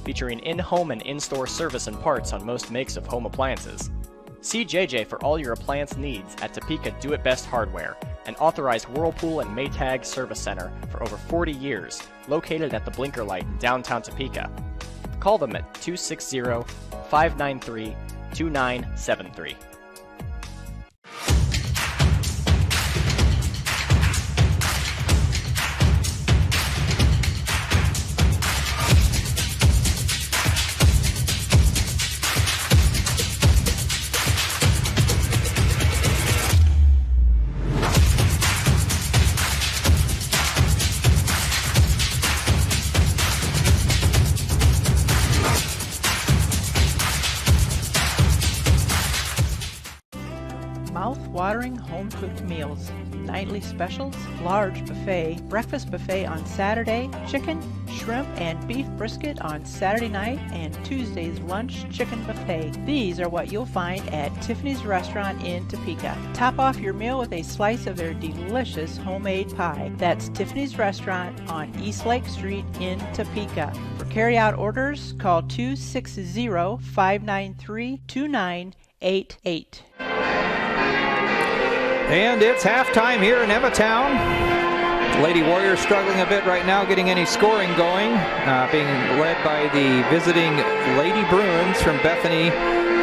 Featuring in-home and in-store service and parts on most makes of home appliances. See JJ for all your appliance needs at Topeka Do It Best Hardware, an authorized Whirlpool and Maytag service center for over 40 years, located at the Blinker Light in downtown Topeka. Call them at 260-593-2973. Mouth-watering home-cooked meals, nightly specials, large buffet, breakfast buffet on Saturday, chicken, shrimp, and beef brisket on Saturday night, and Tuesday's lunch chicken buffet. These are what you'll find at Tiffany's Restaurant in Topeka. Top off your meal with a slice of their delicious homemade pie. That's Tiffany's Restaurant on East Lake Street in Topeka. For carry-out orders, call 260-593-2988. And it's halftime here in Emmatown. Lady Warriors struggling a bit right now, getting any scoring going. Being led by the visiting Lady Bruins from Bethany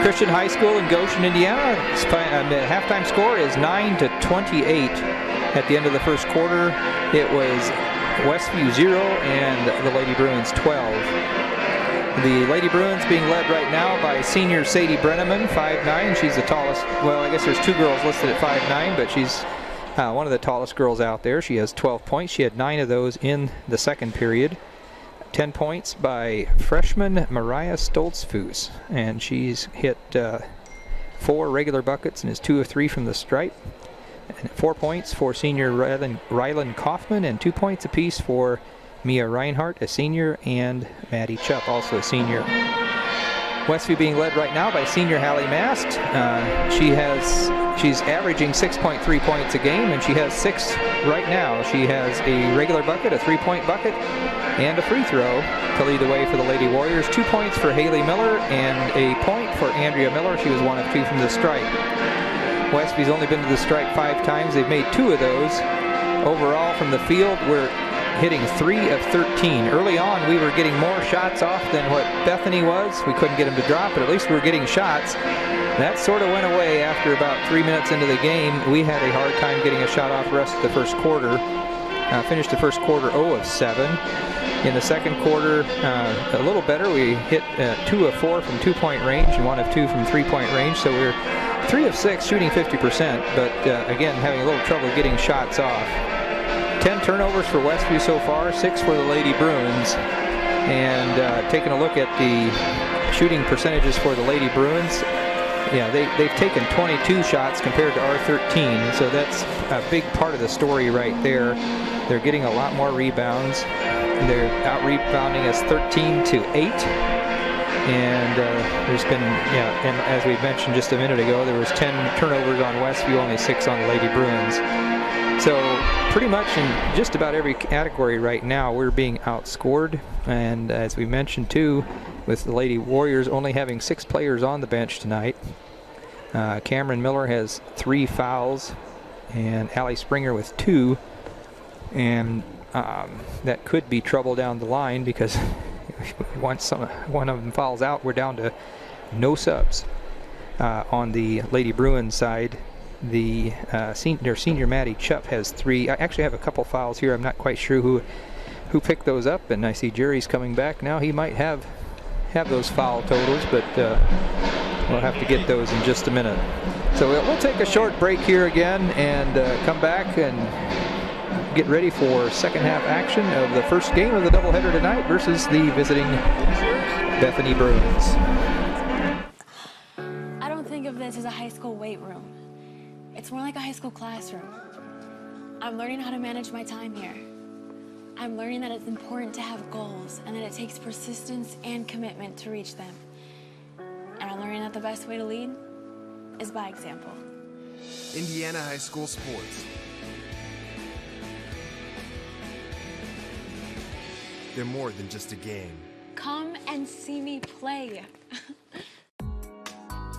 Christian High School in Goshen, Indiana. Halftime score is 9-28. At the end of the first quarter, it was Westview 0 and the Lady Bruins 12. The Lady Bruins being led right now by senior Sadie Brenneman, 5'9". She's the tallest. Well, I guess there's two girls listed at 5'9", but she's one of the tallest girls out there. She has 12 points. She had 9 of those in the second period. 10 points by freshman Mariah Stoltzfus, and she's hit 4 regular buckets and is 2 of 3 from the stripe. And 4 points for senior Rylan Kaufman, and 2 points apiece for Mia Reinhardt, a senior, and Maddie Chupp, also a senior. Westview being led right now by senior Hallie Mast. She's averaging 6.3 points a game, and she has 6 right now. She has a regular bucket, a 3-point bucket, and a free throw to lead the way for the Lady Warriors. 2 points for Haley Miller and a point for Andrea Miller. She was 1 of 2 from the stripe. Westview's only been to the stripe 5 times. They've made 2 of those. Overall from the field, we're hitting 3 of 13. Early on, we were getting more shots off than what Bethany was. We couldn't get them to drop, but at least we were getting shots. That sort of went away after about 3 minutes into the game. We had a hard time getting a shot off the rest of the first quarter. Finished the first quarter 0 of 7. In the second quarter, a little better. We hit 2 of 4 from 2-point range and 1 of 2 from 3-point range. So we're 3 of 6 shooting 50%, but again, having a little trouble getting shots off. 10 turnovers for Westview so far, 6 for the Lady Bruins. And taking a look at the shooting percentages for the Lady Bruins, yeah, they've taken 22 shots compared to our 13, so that's a big part of the story right there. They're getting a lot more rebounds. They're out-rebounding us 13-8. And there's been, and as we mentioned just a minute ago, there was 10 turnovers on Westview, only 6 on the Lady Bruins. So pretty much in just about every category right now, we're being outscored. And as we mentioned too, with the Lady Warriors only having 6 players on the bench tonight. Cameron Miller has 3 fouls, and Allie Springer with 2. And that could be trouble down the line, because once one of them fouls out, we're down to no subs. On the Lady Bruins side, their senior Maddie Chupp has 3. I actually have a couple fouls here. I'm not quite sure who who picked those up, and I see Jerry's coming back now. He might have those foul totals, but we'll have to get those in just a minute. So we'll take a short break here again and come back and get ready for second half action of the first game of the doubleheader tonight versus the visiting Bethany Bruins. I don't think of this as a high school weight room. It's more like a high school classroom. I'm learning how to manage my time here. I'm learning that it's important to have goals and that it takes persistence and commitment to reach them. And I'm learning that the best way to lead is by example. Indiana High School Sports. They're more than just a game. Come and see me play.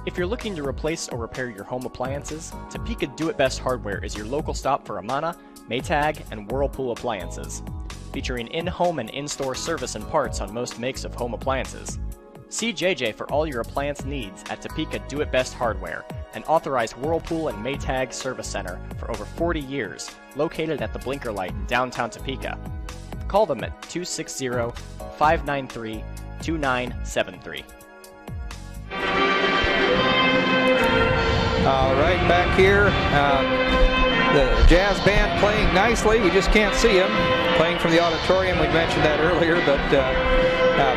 If you're looking to replace or repair your home appliances, Topeka Do It Best Hardware is your local stop for Amana, Maytag, and Whirlpool appliances. Featuring in-home and in-store service and parts on most makes of home appliances. See JJ for all your appliance needs at Topeka Do It Best Hardware, an authorized Whirlpool and Maytag service center for over 40 years, located at the Blinker Light in downtown Topeka. Call them at 260-593-2973. All right, back here, the jazz band playing nicely. We just can't see them. Playing from the auditorium, we mentioned that earlier, but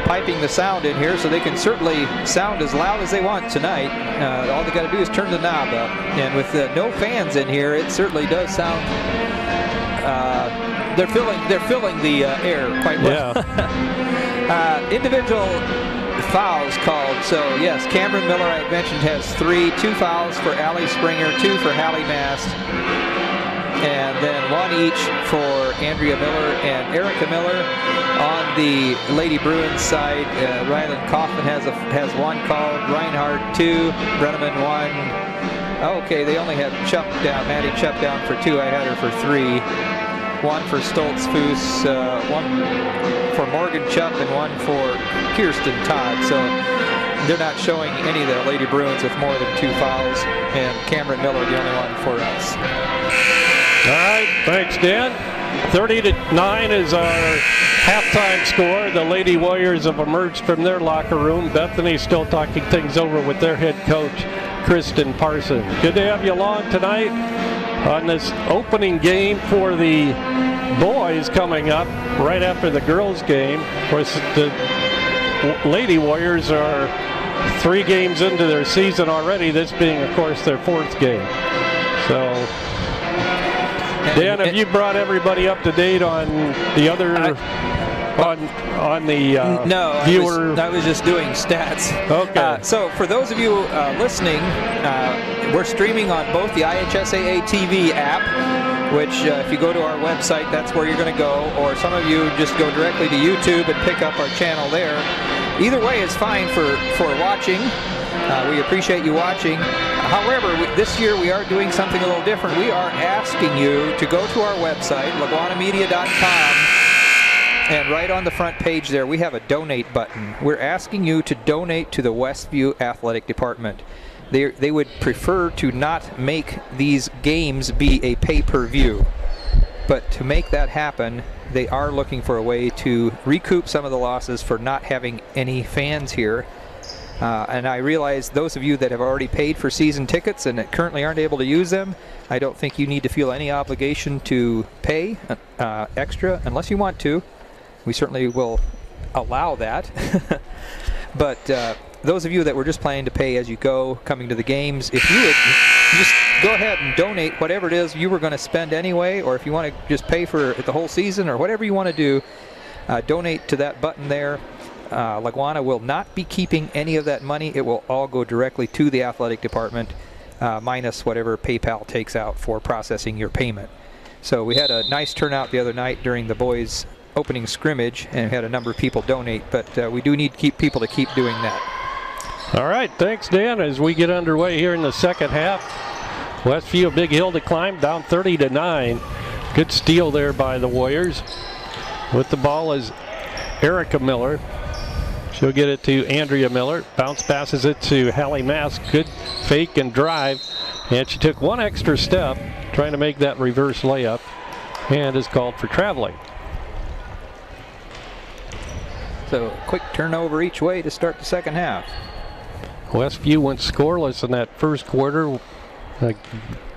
piping the sound in here so they can certainly sound as loud as they want tonight. All they got to do is turn the knob up. And with no fans in here, it certainly does sound. They're filling the air quite well. Yeah. Individual fouls called. So yes, Cameron Miller, I mentioned, has 3. 2 fouls for Allie Springer, 2 for Hallie Mast, and then 1 each for Andrea Miller and Erica Miller. On the Lady Bruins side, Rylan Kaufman has 1 called, Reinhardt 2, Brenneman 1. Okay, they only had Maddie Chup down for 2. I had her for 3. 1 for Stoltz Foos, 1 for Morgan Chup, and 1 for Kirsten Todd. So they're not showing any of the Lady Bruins with more than 2 fouls, and Cameron Miller the only one for us. All right, thanks, Dan. 30-9 is our halftime score. The Lady Warriors have emerged from their locker room. Bethany still talking things over with their head coach, Kristen Parson. Good to have you along tonight on this opening game for the boys coming up right after the girls game. Of course, the Lady Warriors are 3 games into their season already, this being, of course, their 4th game. So, Dan, have you brought everybody up to date on the other, on the no, viewer? I was just doing stats. Okay. So for those of you listening, we're streaming on both the IHSAA TV app, which if you go to our website, that's where you're going to go, or some of you just go directly to YouTube and pick up our channel there. Either way is fine for watching. We appreciate you watching. However, this year we are doing something a little different. We are asking you to go to our website, LaGwanamedia.com, and right on the front page there, we have a donate button. We're asking you to donate to the Westview Athletic Department. They would prefer to not make these games be a pay-per-view. But to make that happen, they are looking for a way to recoup some of the losses for not having any fans here. And I realize those of you that have already paid for season tickets and that currently aren't able to use them, I don't think you need to feel any obligation to pay extra unless you want to. We certainly will allow that. But those of you that were just planning to pay as you go, coming to the games, if you would just go ahead and donate whatever it is you were going to spend anyway, or if you want to just pay for the whole season or whatever you want to do, donate to that button there. LaGwana will not be keeping any of that money. It will all go directly to the athletic department, minus whatever PayPal takes out for processing your payment. So we had a nice turnout the other night during the boys' opening scrimmage, and we had a number of people donate, but we do need people to keep doing that. All right, thanks, Dan. As we get underway here in the second half, Westview, a big hill to climb, down 30-9. Good steal there by the Warriors. With the ball is Erica Miller. She'll get it to Andrea Miller. Bounce passes it to Hallie Mask. Good fake and drive. And she took 1 extra step trying to make that reverse layup and is called for traveling. So quick turnover each way to start the second half. Westview went scoreless in that first quarter.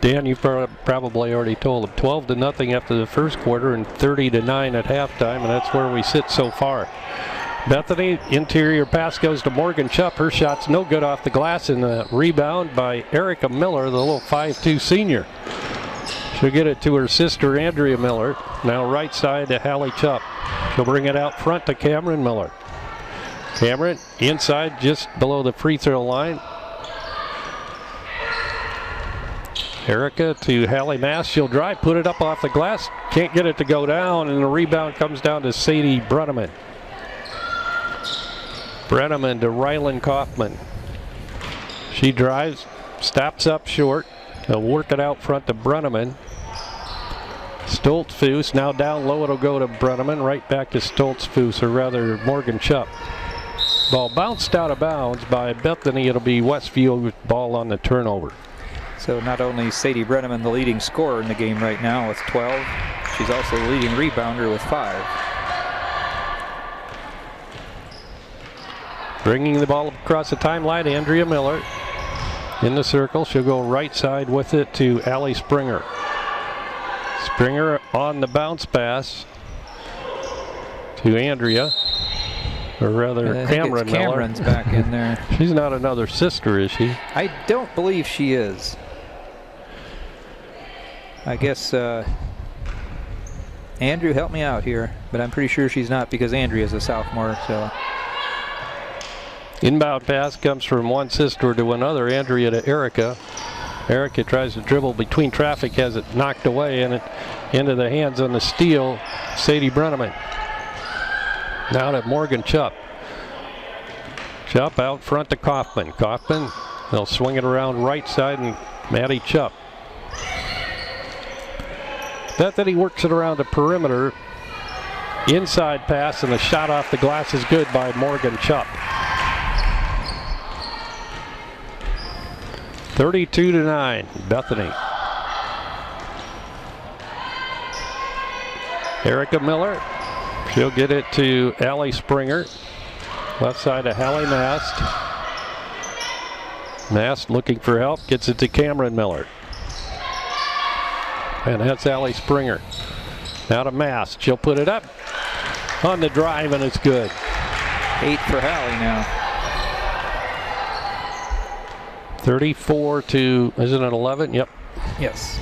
Dan, you probably already told them 12-0 after the first quarter and 30-9 at halftime, and that's where we sit so far. Bethany, interior pass goes to Morgan Chupp. Her shot's no good off the glass, and a rebound by Erica Miller, the little 5'2" senior. She'll get it to her sister, Andrea Miller. Now right side to Hallie Chupp. She'll bring it out front to Cameron Miller. Cameron inside just below the free throw line. Erica to Hallie Mass. She'll drive, put it up off the glass. Can't get it to go down, and the rebound comes down to Sadie Brenneman. Brenneman to Rylan Kaufman. She drives, stops up short. They'll work it out front to Brenneman. Stoltzfus now down low. It'll go to Brenneman. Right back to Stoltzfus, or rather Morgan Chupp. Ball bounced out of bounds by Bethany. It'll be Westview ball on the turnover. So not only Sadie Brenneman the leading scorer in the game right now with 12, she's also the leading rebounder with 5. Bringing the ball across the timeline, Andrea Miller in the circle. She'll go right side with it to Allie Springer. Springer on the bounce pass to Andrea, or rather Cameron Miller. Cameron's back in there. She's not another sister, is she? I don't believe she is. I guess Andrew, help me out here, but I'm pretty sure she's not because Andrea's a sophomore. So inbound pass comes from one sister to another, Andrea to Erica. Erica tries to dribble between traffic, has it knocked away, and it into the hands on the steal, Sadie Brenneman. Now to Morgan Chupp. Chupp out front to Kaufman. Kaufman, they'll swing it around right side, and Maddie Chupp. Bethany works it around the perimeter. Inside pass, and the shot off the glass is good by Morgan Chupp. 32-9, Bethany. Erica Miller, she'll get it to Allie Springer. Left side to Hallie Mast. Mast looking for help, gets it to Cameron Miller. And that's Allie Springer. Now to Mast, she'll put it up on the drive, and it's good. 8 for Hallie now. 34 to, isn't it 11? Yep. Yes.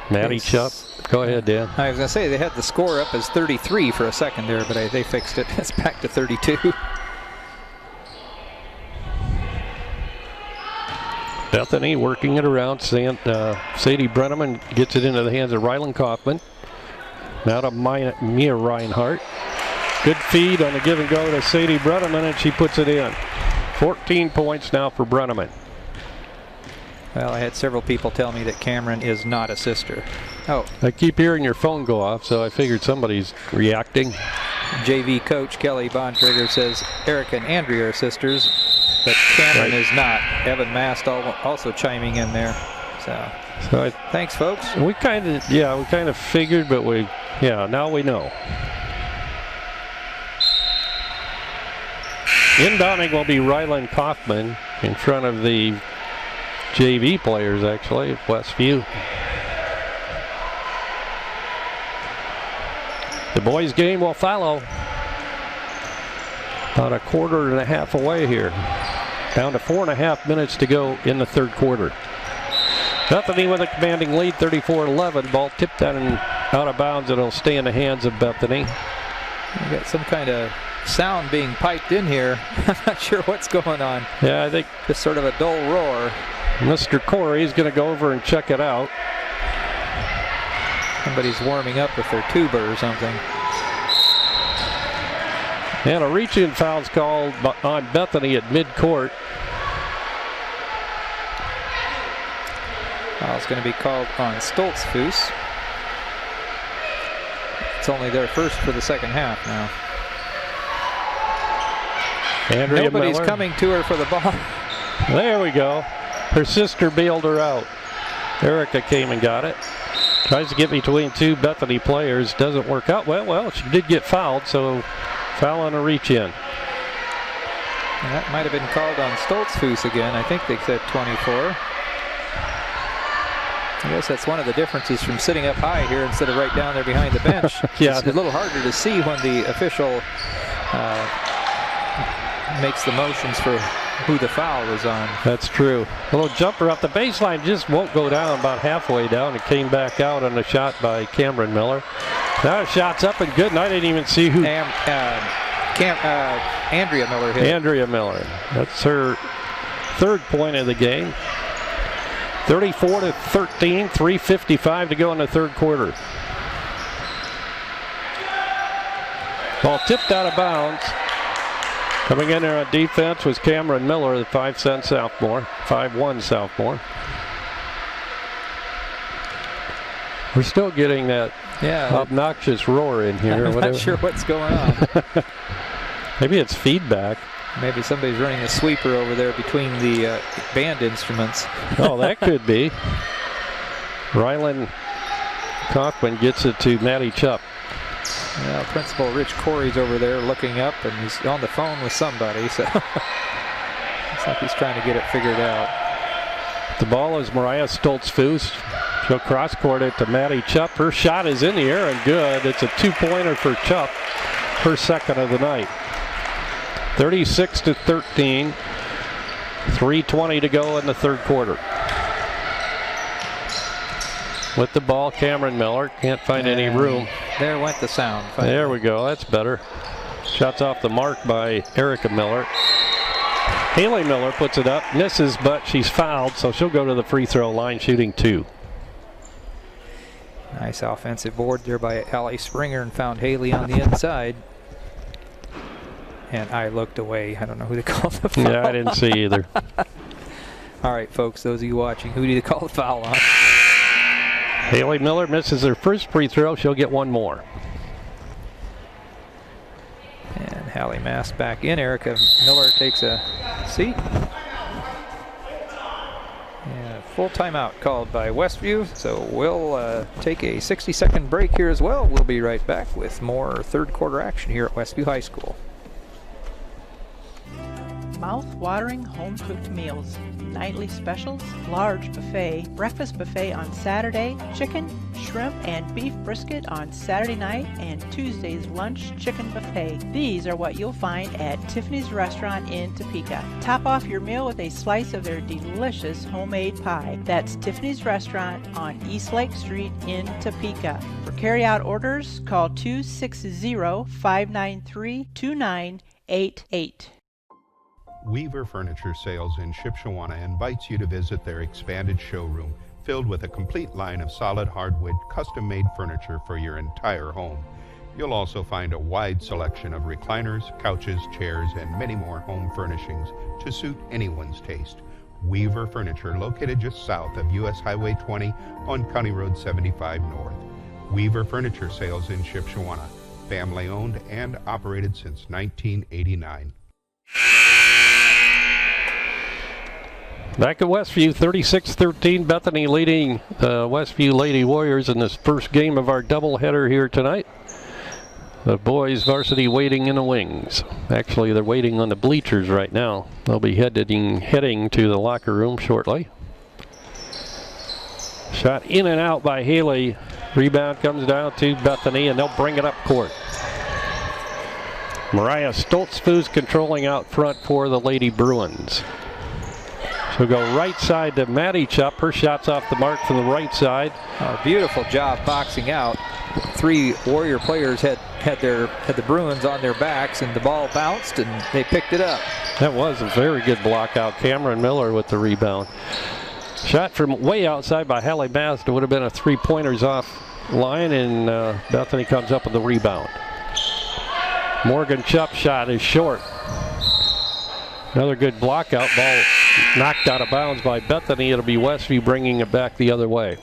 Maddie Chupp. Go ahead, Dan. I was going to say they had the score up as 33 for a second there, but they fixed it. It's back to 32. Bethany working it around. Sadie Brenneman gets it into the hands of Rylan Kaufman. Now to Mia Reinhardt. Good feed on the give and go to Sadie Brenneman, and she puts it in. 14 points now for Brenneman. Well, I had several people tell me that Cameron is not a sister. Oh. I keep hearing your phone go off, so I figured somebody's reacting. JV coach Kelly Bontrager says Erica and Andrea are sisters, but Cameron is not. Evan Mast also chiming in there. So thanks, folks. We kind of figured, but now we know. Inbounding will be Rylan Kaufman in front of the JV players, actually, of Westview. The boys' game will follow. About a quarter and a half away here. Down to 4.5 minutes to go in the third quarter. Bethany with a commanding lead, 34-11. Ball tipped out and out of bounds. It'll stay in the hands of Bethany. We got some kind of sound being piped in here. I'm not sure what's going on. Yeah, I think just sort of a dull roar. Mr. Corey's going to go over and check it out. Somebody's warming up with their tuba or something. And a reach-in foul's called on Bethany at midcourt. Foul's going to be called on Stoltzfus. It's only their first for the second half now. Andrea Nobody's Miller coming to her for the ball. There we go. Her sister bailed her out. Erica came and got it. Tries to get between two Bethany players. Doesn't work out. Well, she did get fouled, so foul on a reach in. And that might have been called on Stoltzfus again. I think they said 24. I guess that's one of the differences from sitting up high here instead of right down there behind the bench. Yeah. It's a little harder to see when the official makes the motions for who the foul was on. That's true. A little jumper up the baseline, just won't go down, about halfway down. It came back out on a shot by Cameron Miller. Now shot's up and good, and I didn't even see who. Andrea Miller hit. Andrea Miller. That's her third point of the game. 34-13, 3:55 to go in the third quarter. Ball tipped out of bounds. Coming in there on defense was Cameron Miller, the 5'1" sophomore. We're still getting that obnoxious roar in here. I'm not sure what's going on. Maybe it's feedback. Maybe somebody's running a sweeper over there between the band instruments. Oh, that could be. Rylan Kaufman gets it to Maddie Chupp. Well, Principal Rich Corey's over there looking up, and he's on the phone with somebody, so looks like he's trying to get it figured out. The ball is Mariah Stoltzfus. She'll cross-court it to Maddie Chupp. Her shot is in the air and good. It's a two-pointer for Chupp, her second of the night. 36-13, 3:20 to go in the third quarter. With the ball, Cameron Miller. Can't find any room. There went the sound. Finally. There we go. That's better. Shots off the mark by Erica Miller. Haley Miller puts it up, misses, but she's fouled, so she'll go to the free throw line shooting 2. Nice offensive board there by Allie Springer and found Haley on the inside. And I looked away. I don't know who to call the foul. Yeah, I didn't see either. All right, folks, those of you watching, who do you call the foul on? Haley Miller misses her first free throw. She'll get one more. And Hallie Mass back in. Erica Miller takes a seat. And full timeout called by Westview. So we'll take a 60-second break here as well. We'll be right back with more third quarter action here at Westview High School. Mouth-watering home-cooked meals, nightly specials, large buffet, breakfast buffet on Saturday, chicken, shrimp, and beef brisket on Saturday night, and Tuesday's lunch chicken buffet. These are what you'll find at Tiffany's Restaurant in Topeka. Top off your meal with a slice of their delicious homemade pie. That's Tiffany's Restaurant on East Lake Street in Topeka. For carry-out orders, call 260-593-2988. Weaver Furniture Sales in Shipshewana invites you to visit their expanded showroom filled with a complete line of solid hardwood, custom-made furniture for your entire home. You'll also find a wide selection of recliners, couches, chairs, and many more home furnishings to suit anyone's taste. Weaver Furniture, located just south of US Highway 20 on County Road 75 North. Weaver Furniture Sales in Shipshewana, family-owned and operated since 1989. Back at Westview, 36-13, Bethany leading Westview Lady Warriors in this first game of our doubleheader here tonight. The boys varsity waiting in the wings. Actually, they're waiting on the bleachers right now. They'll be heading to the locker room shortly. Shot in and out by Haley. Rebound comes down to Bethany, and they'll bring it up court. Mariah Stoltzfus controlling out front for the Lady Bruins. She'll go right side to Maddie Chupp. Her shot's off the mark from the right side. Oh, beautiful job boxing out. 3 Warrior players had the Bruins on their backs, and the ball bounced, and they picked it up. That was a very good block out. Cameron Miller with the rebound. Shot from way outside by Hallie Mast. It would have been a 3-pointers off line, and Bethany comes up with the rebound. Morgan Chupp's shot is short. Another good block out. Ball knocked out of bounds by Bethany. It'll be Westview bringing it back the other way.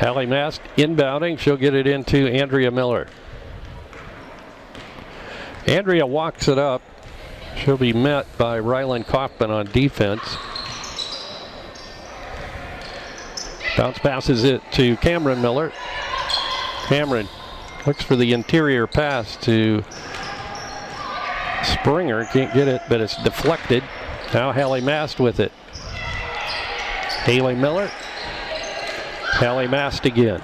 Hallie Mast inbounding. She'll get it into Andrea Miller. Andrea walks it up. She'll be met by Rylan Kaufman on defense. Bounce passes it to Cameron Miller. Cameron looks for the interior pass to Springer. Can't get it, but it's deflected. Now Hallie Mast with it. Haley Miller. Hallie Mast again.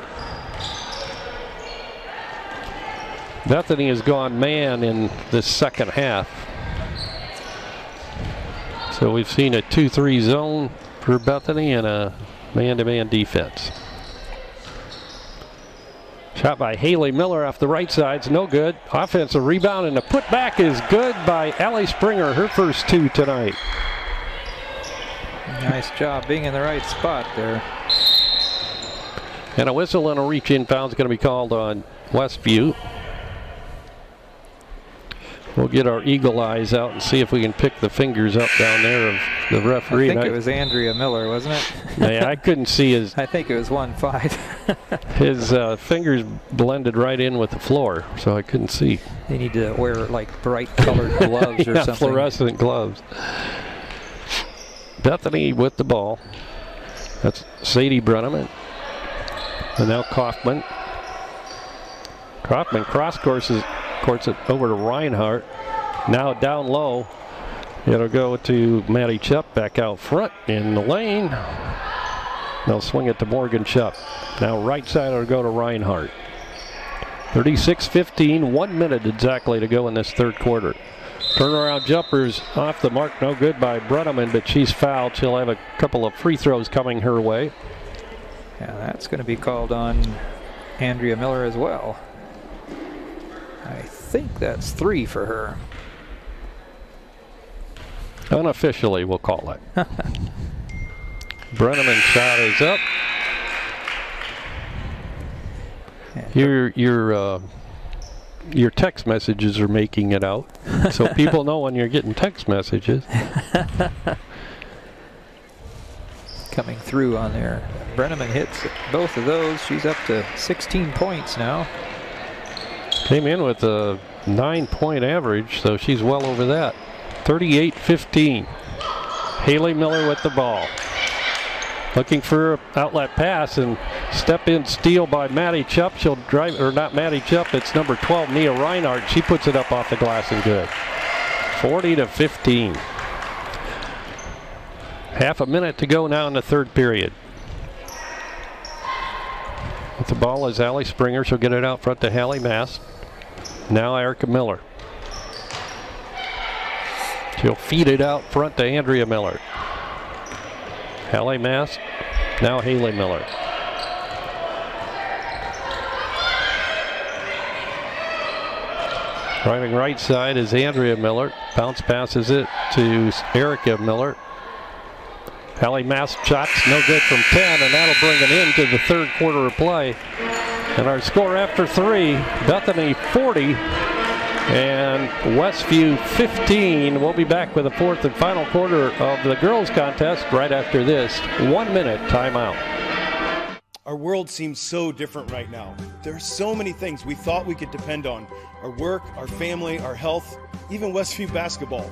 Bethany has gone man in the second half. So we've seen a 2-3 zone for Bethany and a man-to-man defense. Shot by Haley Miller off the right side's no good. Offensive rebound and the putback is good by Allie Springer, her first 2 tonight. Nice job being in the right spot there. And a whistle and a reach-in foul is going to be called on Westview. We'll get our eagle eyes out and see if we can pick the fingers up down there of the referee. I think it was Andrea Miller, wasn't it? Yeah, I couldn't see his. I think it was 1-5. His fingers blended right in with the floor, so I couldn't see. They need to wear like bright colored gloves or something. Fluorescent gloves. Bethany with the ball. That's Sadie Brenneman. And now Kaufman. Kaufman cross courts it over to Reinhardt. Now down low. It'll go to Maddie Chupp back out front in the lane. They'll swing it to Morgan Chupp. Now right side will go to Reinhardt. 36-15, 1 minute exactly to go in this third quarter. Turnaround jumpers off the mark, no good by Brenneman, but she's fouled. She'll have a couple of free throws coming her way. Yeah, that's going to be called on Andrea Miller as well. I think that's 3 for her. Unofficially, we'll call it. Brenneman's shot is up. Your text messages are making it out, so people know when you're getting text messages. Coming through on there. Brenneman hits both of those. She's up to 16 points now. Came in with a 9-point average, so she's well over that. 38-15. Haley Miller with the ball. Looking for an outlet pass and step in steal by Maddie Chupp. She'll drive, or not Maddie Chupp, it's number 12, Nia Reinhardt. She puts it up off the glass and good. 40-15. Half a minute to go now in the third period. With the ball is Allie Springer. She'll get it out front to Hallie Mast. Now Erica Miller. She'll feed it out front to Andrea Miller. Hallie Mast. Now Haley Miller. Driving right side is Andrea Miller. Bounce passes it to Erica Miller. Hallie Mast shots no good from 10, and that'll bring it into the third quarter of play. And our score after 3, Bethany 40 and Westview 15. We'll be back with the fourth and final quarter of the girls contest right after this 1 minute timeout. Our world seems so different right now. There are so many things we thought we could depend on. Our work, our family, our health, even Westview basketball.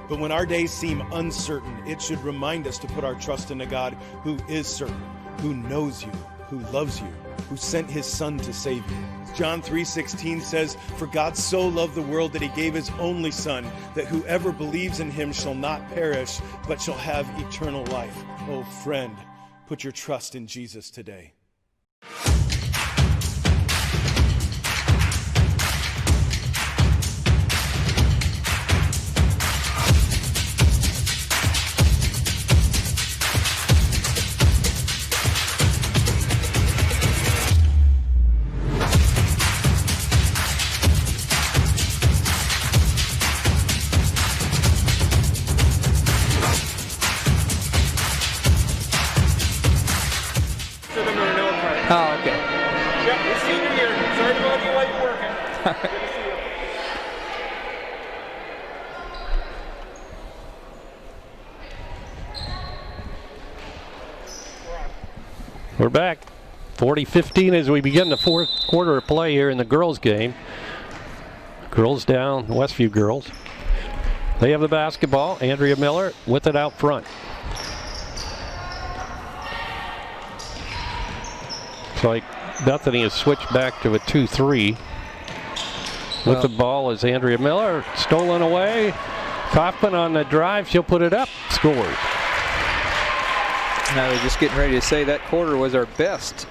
But when our days seem uncertain, it should remind us to put our trust in a God who is certain, who knows you, who loves you, who sent his son to save you. John 3:16 says, "For God so loved the world that he gave his only son, that whoever believes in him shall not perish, but shall have eternal life." Oh friend, put your trust in Jesus today. Oh, okay. Yep, it's senior year. Sorry to bother you while you're working. Good to see you. We're back. 40-15 as we begin the fourth quarter of play here in the girls game. Girls down, Westview girls. They have the basketball. Andrea Miller with it out front. Looks like Bethany has switched back to a 2-3. With the ball is Andrea Miller. Stolen away. Kaufman on the drive. She'll put it up. Scores. Now they're just getting ready to say that quarter was our best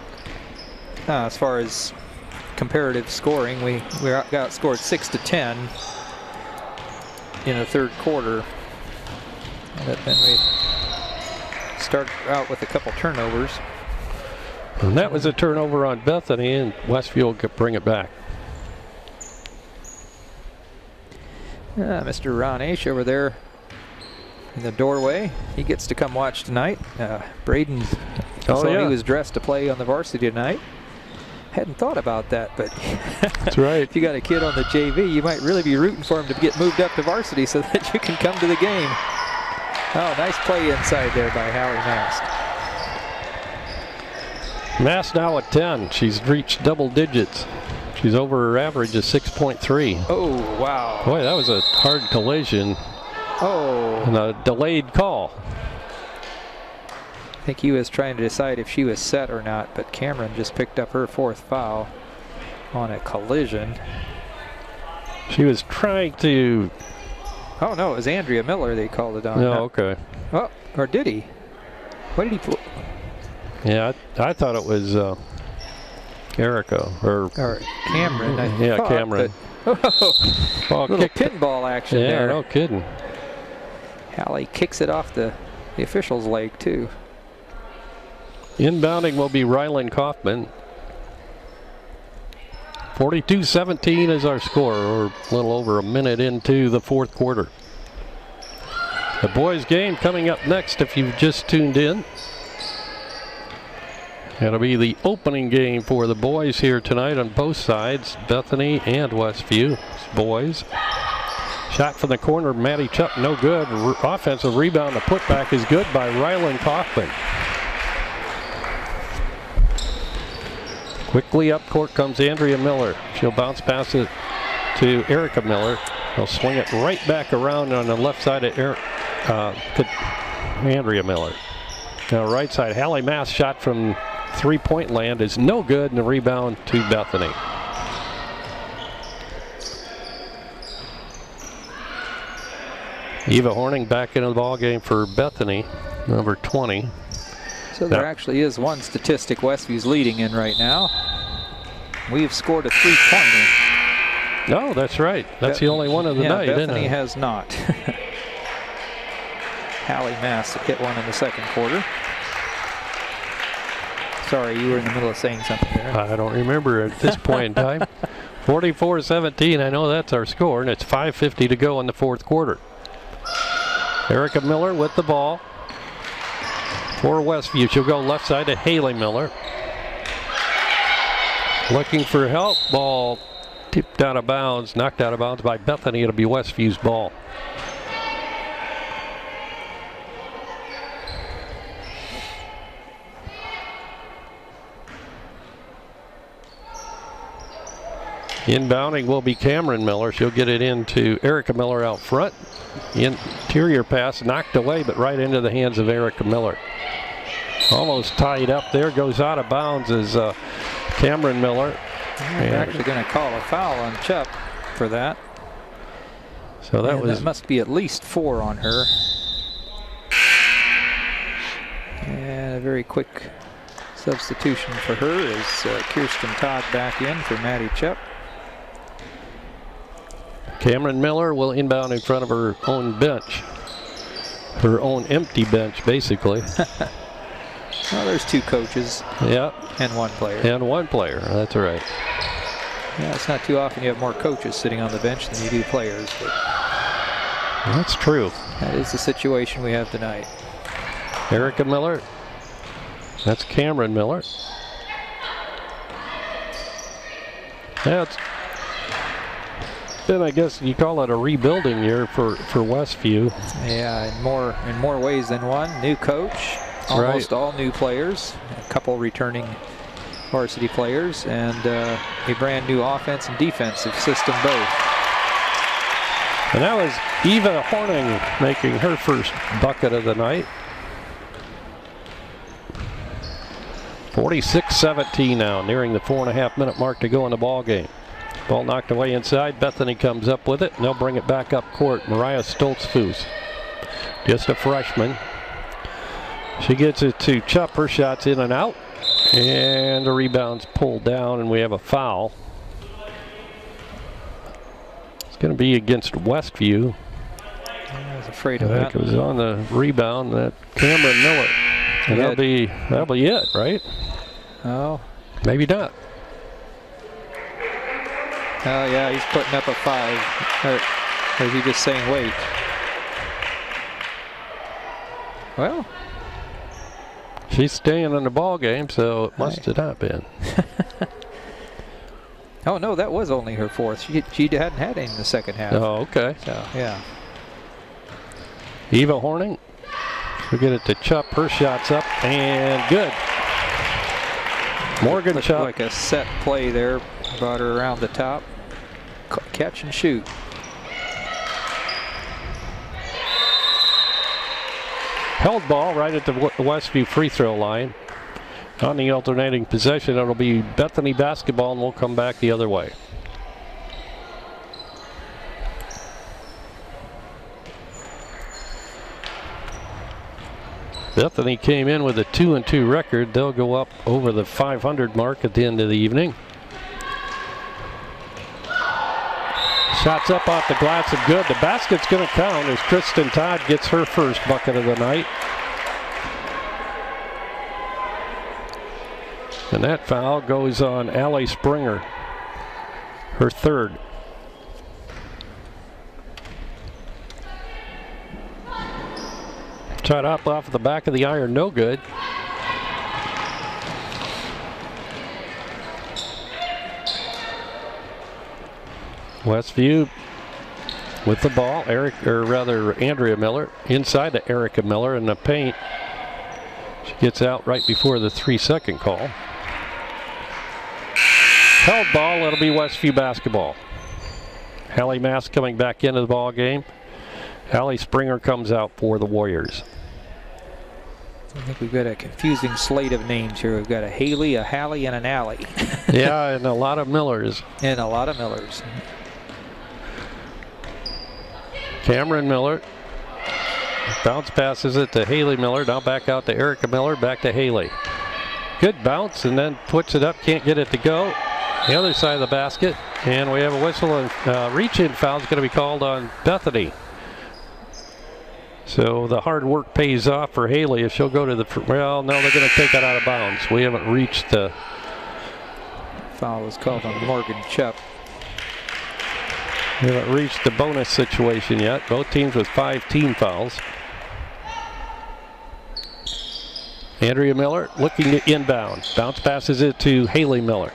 as far as comparative scoring. We got outscored 6-10 in the third quarter. But then we start out with a couple turnovers. And that was a turnover on Bethany, and Westview could bring it back. Mr. Ron Aish over there in the doorway. He gets to come watch tonight. Braden, he was dressed to play on the varsity tonight. Hadn't thought about that, but that's right. If you got a kid on the JV, you might really be rooting for him to get moved up to varsity so that you can come to the game. Oh, nice play inside there by Hallie Mast. Mast now at 10. She's reached double digits. She's over her average of 6.3. Oh, wow. Boy, that was a hard collision. Oh. And a delayed call. I think he was trying to decide if she was set or not, but Cameron just picked up her fourth foul on a collision. She was trying to... Oh, no, it was Andrea Miller they called it on. No, okay. Oh, or did he? What did he put? Yeah, I thought it was Erica or Cameron. Yeah, Cameron. Little pinball action there. Yeah, no kidding. Hallie kicks it off the official's leg, too. Inbounding will be Rylan Kaufman. 42-17 is our score. We're a little over a minute into the fourth quarter. The boys' game coming up next if you've just tuned in. It'll be the opening game for the boys here tonight on both sides, Bethany and Westview. Boys. Shot from the corner, Maddie Chuck, no good. Offensive rebound, the putback is good by Rylan Kaufman. Quickly up court comes Andrea Miller. She'll bounce pass it to Erica Miller. They'll swing it right back around on the left side of Andrea Miller. Now right side, Hallie Mast shot from three-point land is no good, and the rebound to Bethany. Eva Horning back into the ball game for Bethany, number 20. So there actually is one statistic Westview's leading in right now. We've scored a three-pointer. No, that's right. That's the only one of the night, Bethany isn't it? has not. Hallie Mast hit one in the second quarter. Sorry, you were in the middle of saying something there. I don't remember at this point in time. 44-17, I know that's our score, and it's 5:50 to go in the fourth quarter. Erica Miller with the ball for Westview. She'll go left side to Haley Miller. Looking for help. Ball tipped out of bounds, knocked out of bounds by Bethany. It'll be Westview's ball. Inbounding will be Cameron Miller. She'll get it into Erica Miller out front. Interior pass knocked away, but right into the hands of Erica Miller. Almost tied up there. Goes out of bounds as Cameron Miller. They're actually going to call a foul on Chuck for that. So that must be at least 4 on her. And a very quick substitution for her is Kirsten Todd back in for Maddie Chuck. Cameron Miller will inbound in front of her own bench. Her own empty bench, basically. Well, there's 2 coaches. Yeah. And 1 player. And 1 player, that's right. Yeah, it's not too often you have more coaches sitting on the bench than you do players. But that's true. That is the situation we have tonight. Erica Miller. That's Cameron Miller. Yeah, it's been, I guess you call it a rebuilding year for Westview. Yeah, in more ways than one. New coach, almost all new players, a couple returning varsity players, and a brand new offense and defensive system both. And that was Eva Horning making her first bucket of the night. 46-17 now, nearing the 4.5-minute mark to go in the ball game. Ball knocked away inside. Bethany comes up with it, and they'll bring it back up court. Mariah Stoltzfus, just a freshman. She gets it to Chupp. Her shot's in and out. And the rebound's pulled down, and we have a foul. It's going to be against Westview. I was afraid of I that. think it was on the rebound, that Cameron Miller. And that'll be it, right? Oh. Maybe not. Oh, yeah, he's putting up a 5. Or is he just saying wait? Well. She's staying in the ball game, so it must have not been. Oh, no, that was only her 4th. She hadn't had any in the second half. Oh, okay. So, yeah. Eva Horning. We'll get it to Chupp. Her shot's up and good. Morgan Looked Chupp. like a set play there. Brought her around the top. Catch and shoot. Held ball right at the Westview free throw line. On the alternating possession, it'll be Bethany basketball, and we'll come back the other way. Bethany came in with a 2-2 record. They'll go up over the 500 mark at the end of the evening. Shots up off the glass and good. The basket's going to count as Kristen Todd gets her first bucket of the night. And that foul goes on Allie Springer, her 3rd. Shot up off the back of the iron, no good. Westview with the ball. Andrea Miller inside to Erica Miller in the paint. She gets out right before the 3-second call. Held ball, it'll be Westview basketball. Hallie Mass coming back into the ball game. Allie Springer comes out for the Warriors. I think we've got a confusing slate of names here. We've got a Haley, a Hallie, and an Allie. Yeah, and a lot of Millers. And a lot of Millers. Cameron Miller. Bounce passes it to Haley Miller. Now back out to Erica Miller. Back to Haley. Good bounce and then puts it up. Can't get it to go. The other side of the basket. And we have a whistle, and reach-in foul is going to be called on Bethany. So the hard work pays off for Haley if she'll go to the, well, no, they're going to take it out of bounds. We haven't reached the. Foul was called on Morgan Chupp. We haven't reached the bonus situation yet. Both teams with 5 team fouls. Andrea Miller looking to inbound. Bounce passes it to Haley Miller.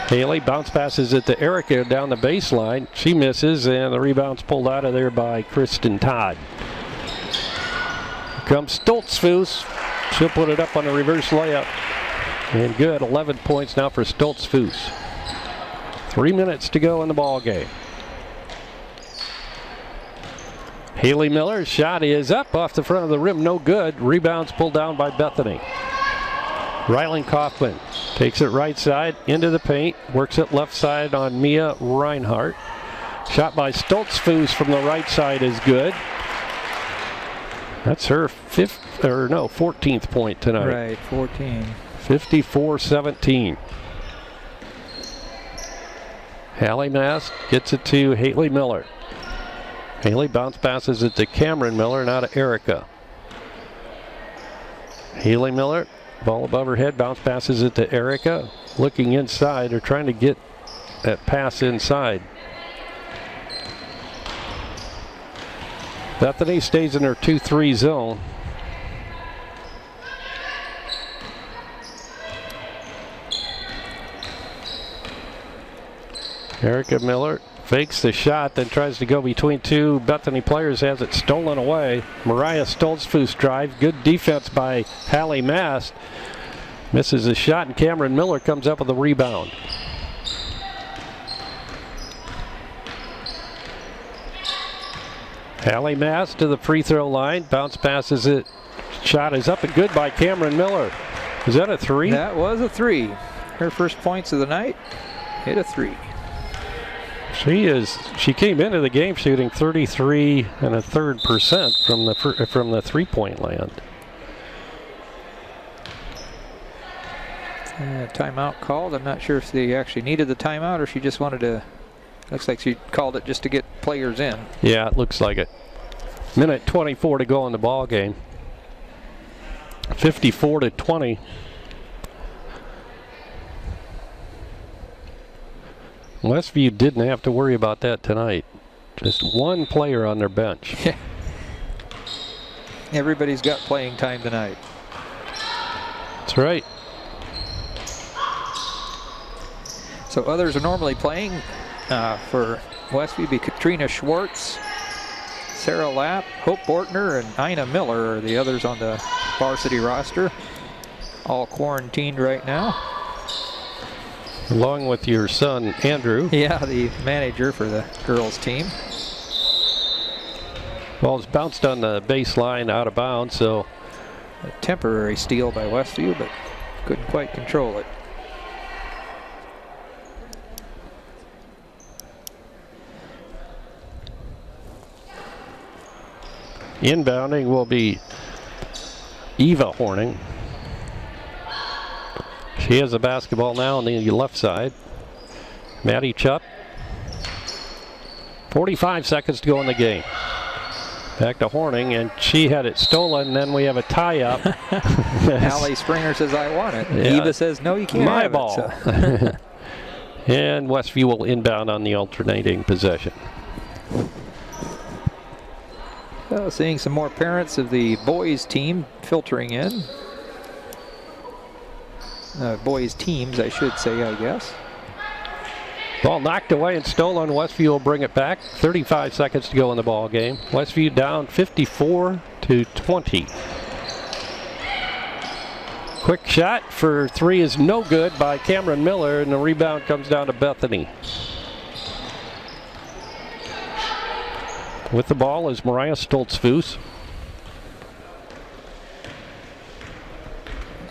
Haley bounce passes it to Erica down the baseline. She misses, and the rebound's pulled out of there by Kristen Todd. Here comes Stoltzfus. She'll put it up on a reverse layup. And good, 11 points now for Stoltzfus. 3 minutes to go in the ball game. Haley Miller's shot is up off the front of the rim, no good. Rebounds pulled down by Bethany. Rylan Kaufman takes it right side into the paint, works it left side on Mia Reinhardt. Shot by Stoltzfus from the right side is good. That's her 14th point tonight. Right, 14. 54-17. Hallie Mast gets it to Haley Miller. Haley bounce passes it to Cameron Miller, now to Erica. Haley Miller, ball above her head, bounce passes it to Erica. Looking inside, or trying to get that pass inside. Bethany stays in her 2-3 zone. Erica Miller fakes the shot, then tries to go between 2 Bethany players, has it stolen away. Mariah Stoltzfus drive. Good defense by Hallie Mast. Misses the shot, and Cameron Miller comes up with a rebound. Allie Mass to the free throw line. Bounce passes it. Shot is up and good by Cameron Miller. Is that a 3? That was a 3. Her first points of the night. Hit a 3. She came into the game shooting 33 1/3% from the three-point land. Timeout called. I'm not sure if they actually needed the timeout or she just wanted to. Looks like she called it just to get players in. Yeah, it looks like it. Minute 24 to go in the ball game. 54-20. Westview didn't have to worry about that tonight. Just one player on their bench. Everybody's got playing time tonight. That's right. So others are normally playing for Westview be Katrina Schwartz, Sarah Lapp, Hope Bortner, and Ina Miller are the others on the varsity roster. All quarantined right now. Along with your son, Andrew. Yeah, the manager for the girls team. Ball's bounced on the baseline out of bounds, so. A temporary steal by Westview, but couldn't quite control it. Inbounding will be Eva Horning. She has the basketball now on the left side. Maddie Chupp. 45 seconds to go in the game. Back to Horning, and she had it stolen, and then we have a tie-up. Allie Springer says, I want it. Yeah. Eva says, no, you can't My have ball. it. So. And Westview will inbound on the alternating possession. Well, seeing some more parents of the boys team filtering in. Boys teams, I should say, I guess. Ball knocked away and stolen. Westview will bring it back. 35 seconds to go in the ball game. Westview down 54-20. Quick shot for 3 is no good by Cameron Miller, and the rebound comes down to Bethany. With the ball is Mariah Stoltzfus.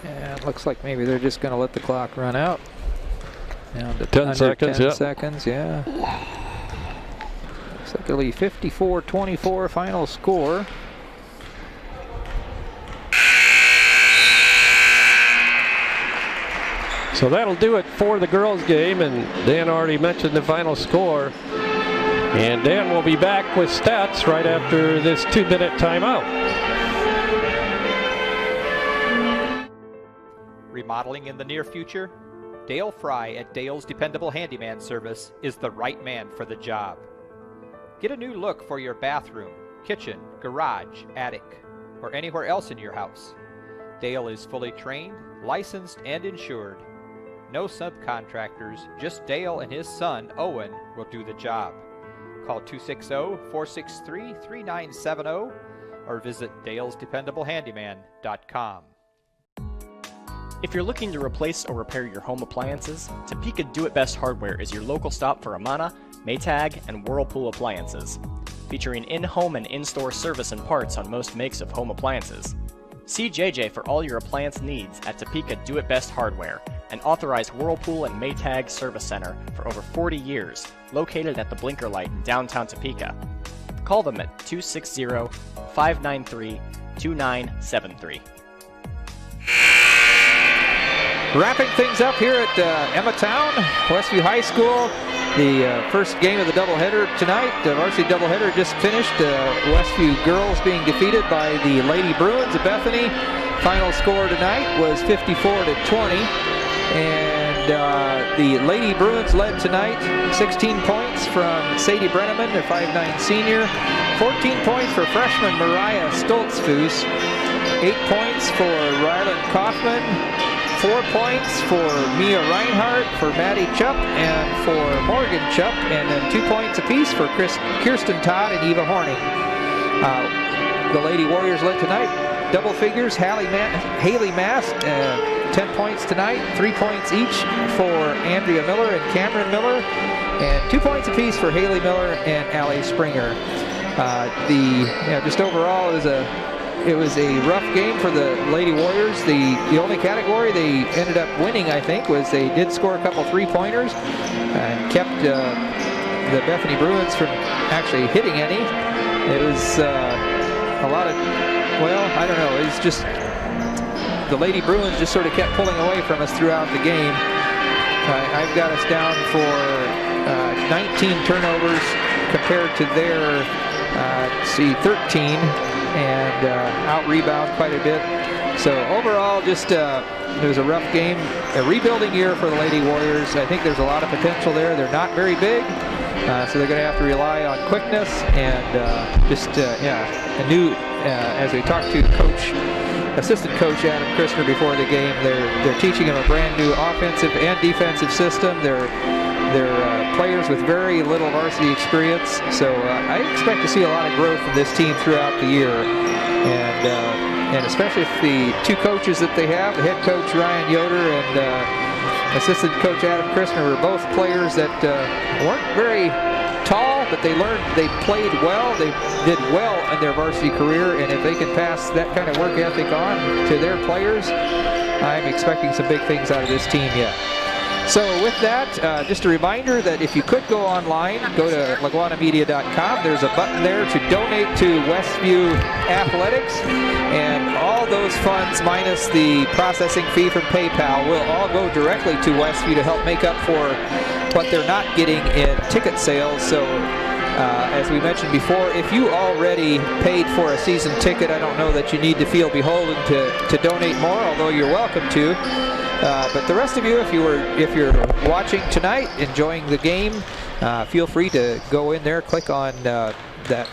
Yeah, it looks like maybe they're just going to let the clock run out. Down to 10 seconds, 10 seconds, yeah. Looks like it'll be 54-24 final score. So that'll do it for the girls' game, and Dan already mentioned the final score. And Dan will be back with stats right after this 2-minute timeout. Remodeling in the near future? Dale Fry at Dale's Dependable Handyman Service is the right man for the job. Get a new look for your bathroom, kitchen, garage, attic, or anywhere else in your house. Dale is fully trained, licensed, and insured. No subcontractors, just Dale and his son, Owen, will do the job. Call 260-463-3970 or visit dalesdependablehandyman.com. If you're looking to replace or repair your home appliances, Topeka Do It Best Hardware is your local stop for Amana, Maytag, and Whirlpool appliances. Featuring in-home and in-store service and parts on most makes of home appliances. See JJ for all your appliance needs at Topeka Do It Best Hardware, an authorized Whirlpool and Maytag service center for over 40 years, located at the Blinker Light in downtown Topeka. Call them at 260-593-2973. Wrapping things up here at Emmatown, Westview High School. The first game of the doubleheader tonight, the varsity doubleheader just finished. Westview girls being defeated by the Lady Bruins of Bethany. Final score tonight was 54-20. And the Lady Bruins led tonight, 16 points from Sadie Brenneman, their 5'9" senior. 14 points for freshman Mariah Stoltzfus. 8 points for Rylan Kaufman. 4 points for Mia Reinhardt, for Maddie Chupp, and for Morgan Chupp, and then 2 points apiece for Kirsten Todd and Eva Horning. The Lady Warriors led tonight, double figures. Haley Mass, 10 points tonight, 3 points each for Andrea Miller and Cameron Miller, and 2 points apiece for Haley Miller and Allie Springer. Just overall, it was a rough game for the Lady Warriors. The only category they ended up winning, I think, was they did score a couple 3-pointers and kept the Bethany Bruins from actually hitting any. It was a lot of, well, I don't know. It's just the Lady Bruins just sort of kept pulling away from us throughout the game. I've got us down for 19 turnovers compared to their 13, and out-rebound quite a bit. So overall, just it was a rough game. A rebuilding year for the Lady Warriors. I think there's a lot of potential there. They're not very big, so they're going to have to rely on quickness and a new, as we talked to assistant coach Adam Christner before the game, they're teaching him a brand new offensive and defensive system. They're players with very little varsity experience, so I expect to see a lot of growth from this team throughout the year, and especially if the two coaches that they have, the head coach Ryan Yoder and assistant coach Adam Christner, were both players that weren't very tall, but they played well, they did well in their varsity career, and if they can pass that kind of work ethic on to their players, I'm expecting some big things out of this team yet. So with that, just a reminder that if you could go online, go to LaGwanamedia.com. There's a button there to donate to Westview Athletics, and all those funds minus the processing fee from PayPal will all go directly to Westview to help make up for what they're not getting in ticket sales. So as we mentioned before, if you already paid for a season ticket, I don't know that you need to feel beholden to donate more, although you're welcome to. But the rest of you, if you're watching tonight, enjoying the game, feel free to go in there, click on that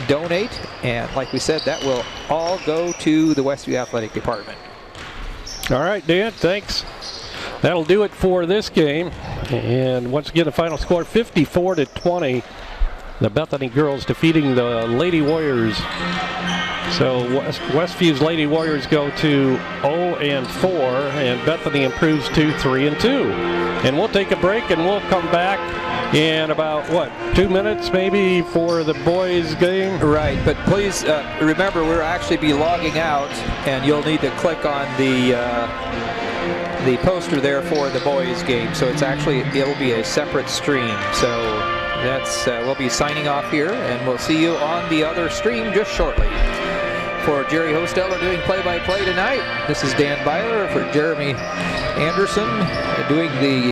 donate, and like we said, that will all go to the Westview Athletic Department. All right, Dan, thanks. That'll do it for this game. And once again, the final score 54-20. The Bethany girls defeating the Lady Warriors. So Westview's Lady Warriors go to 0-4, and Bethany improves to 3-2. And we'll take a break, and we'll come back in about, 2 minutes maybe for the boys' game? Right, but please remember, we'll actually be logging out, and you'll need to click on the poster there for the boys' game. So it'll be a separate stream. So that's we'll be signing off here, and we'll see you on the other stream just shortly. For Jerry Hosteller doing play-by-play tonight, this is Dan Byler. For Jeremy Anderson doing the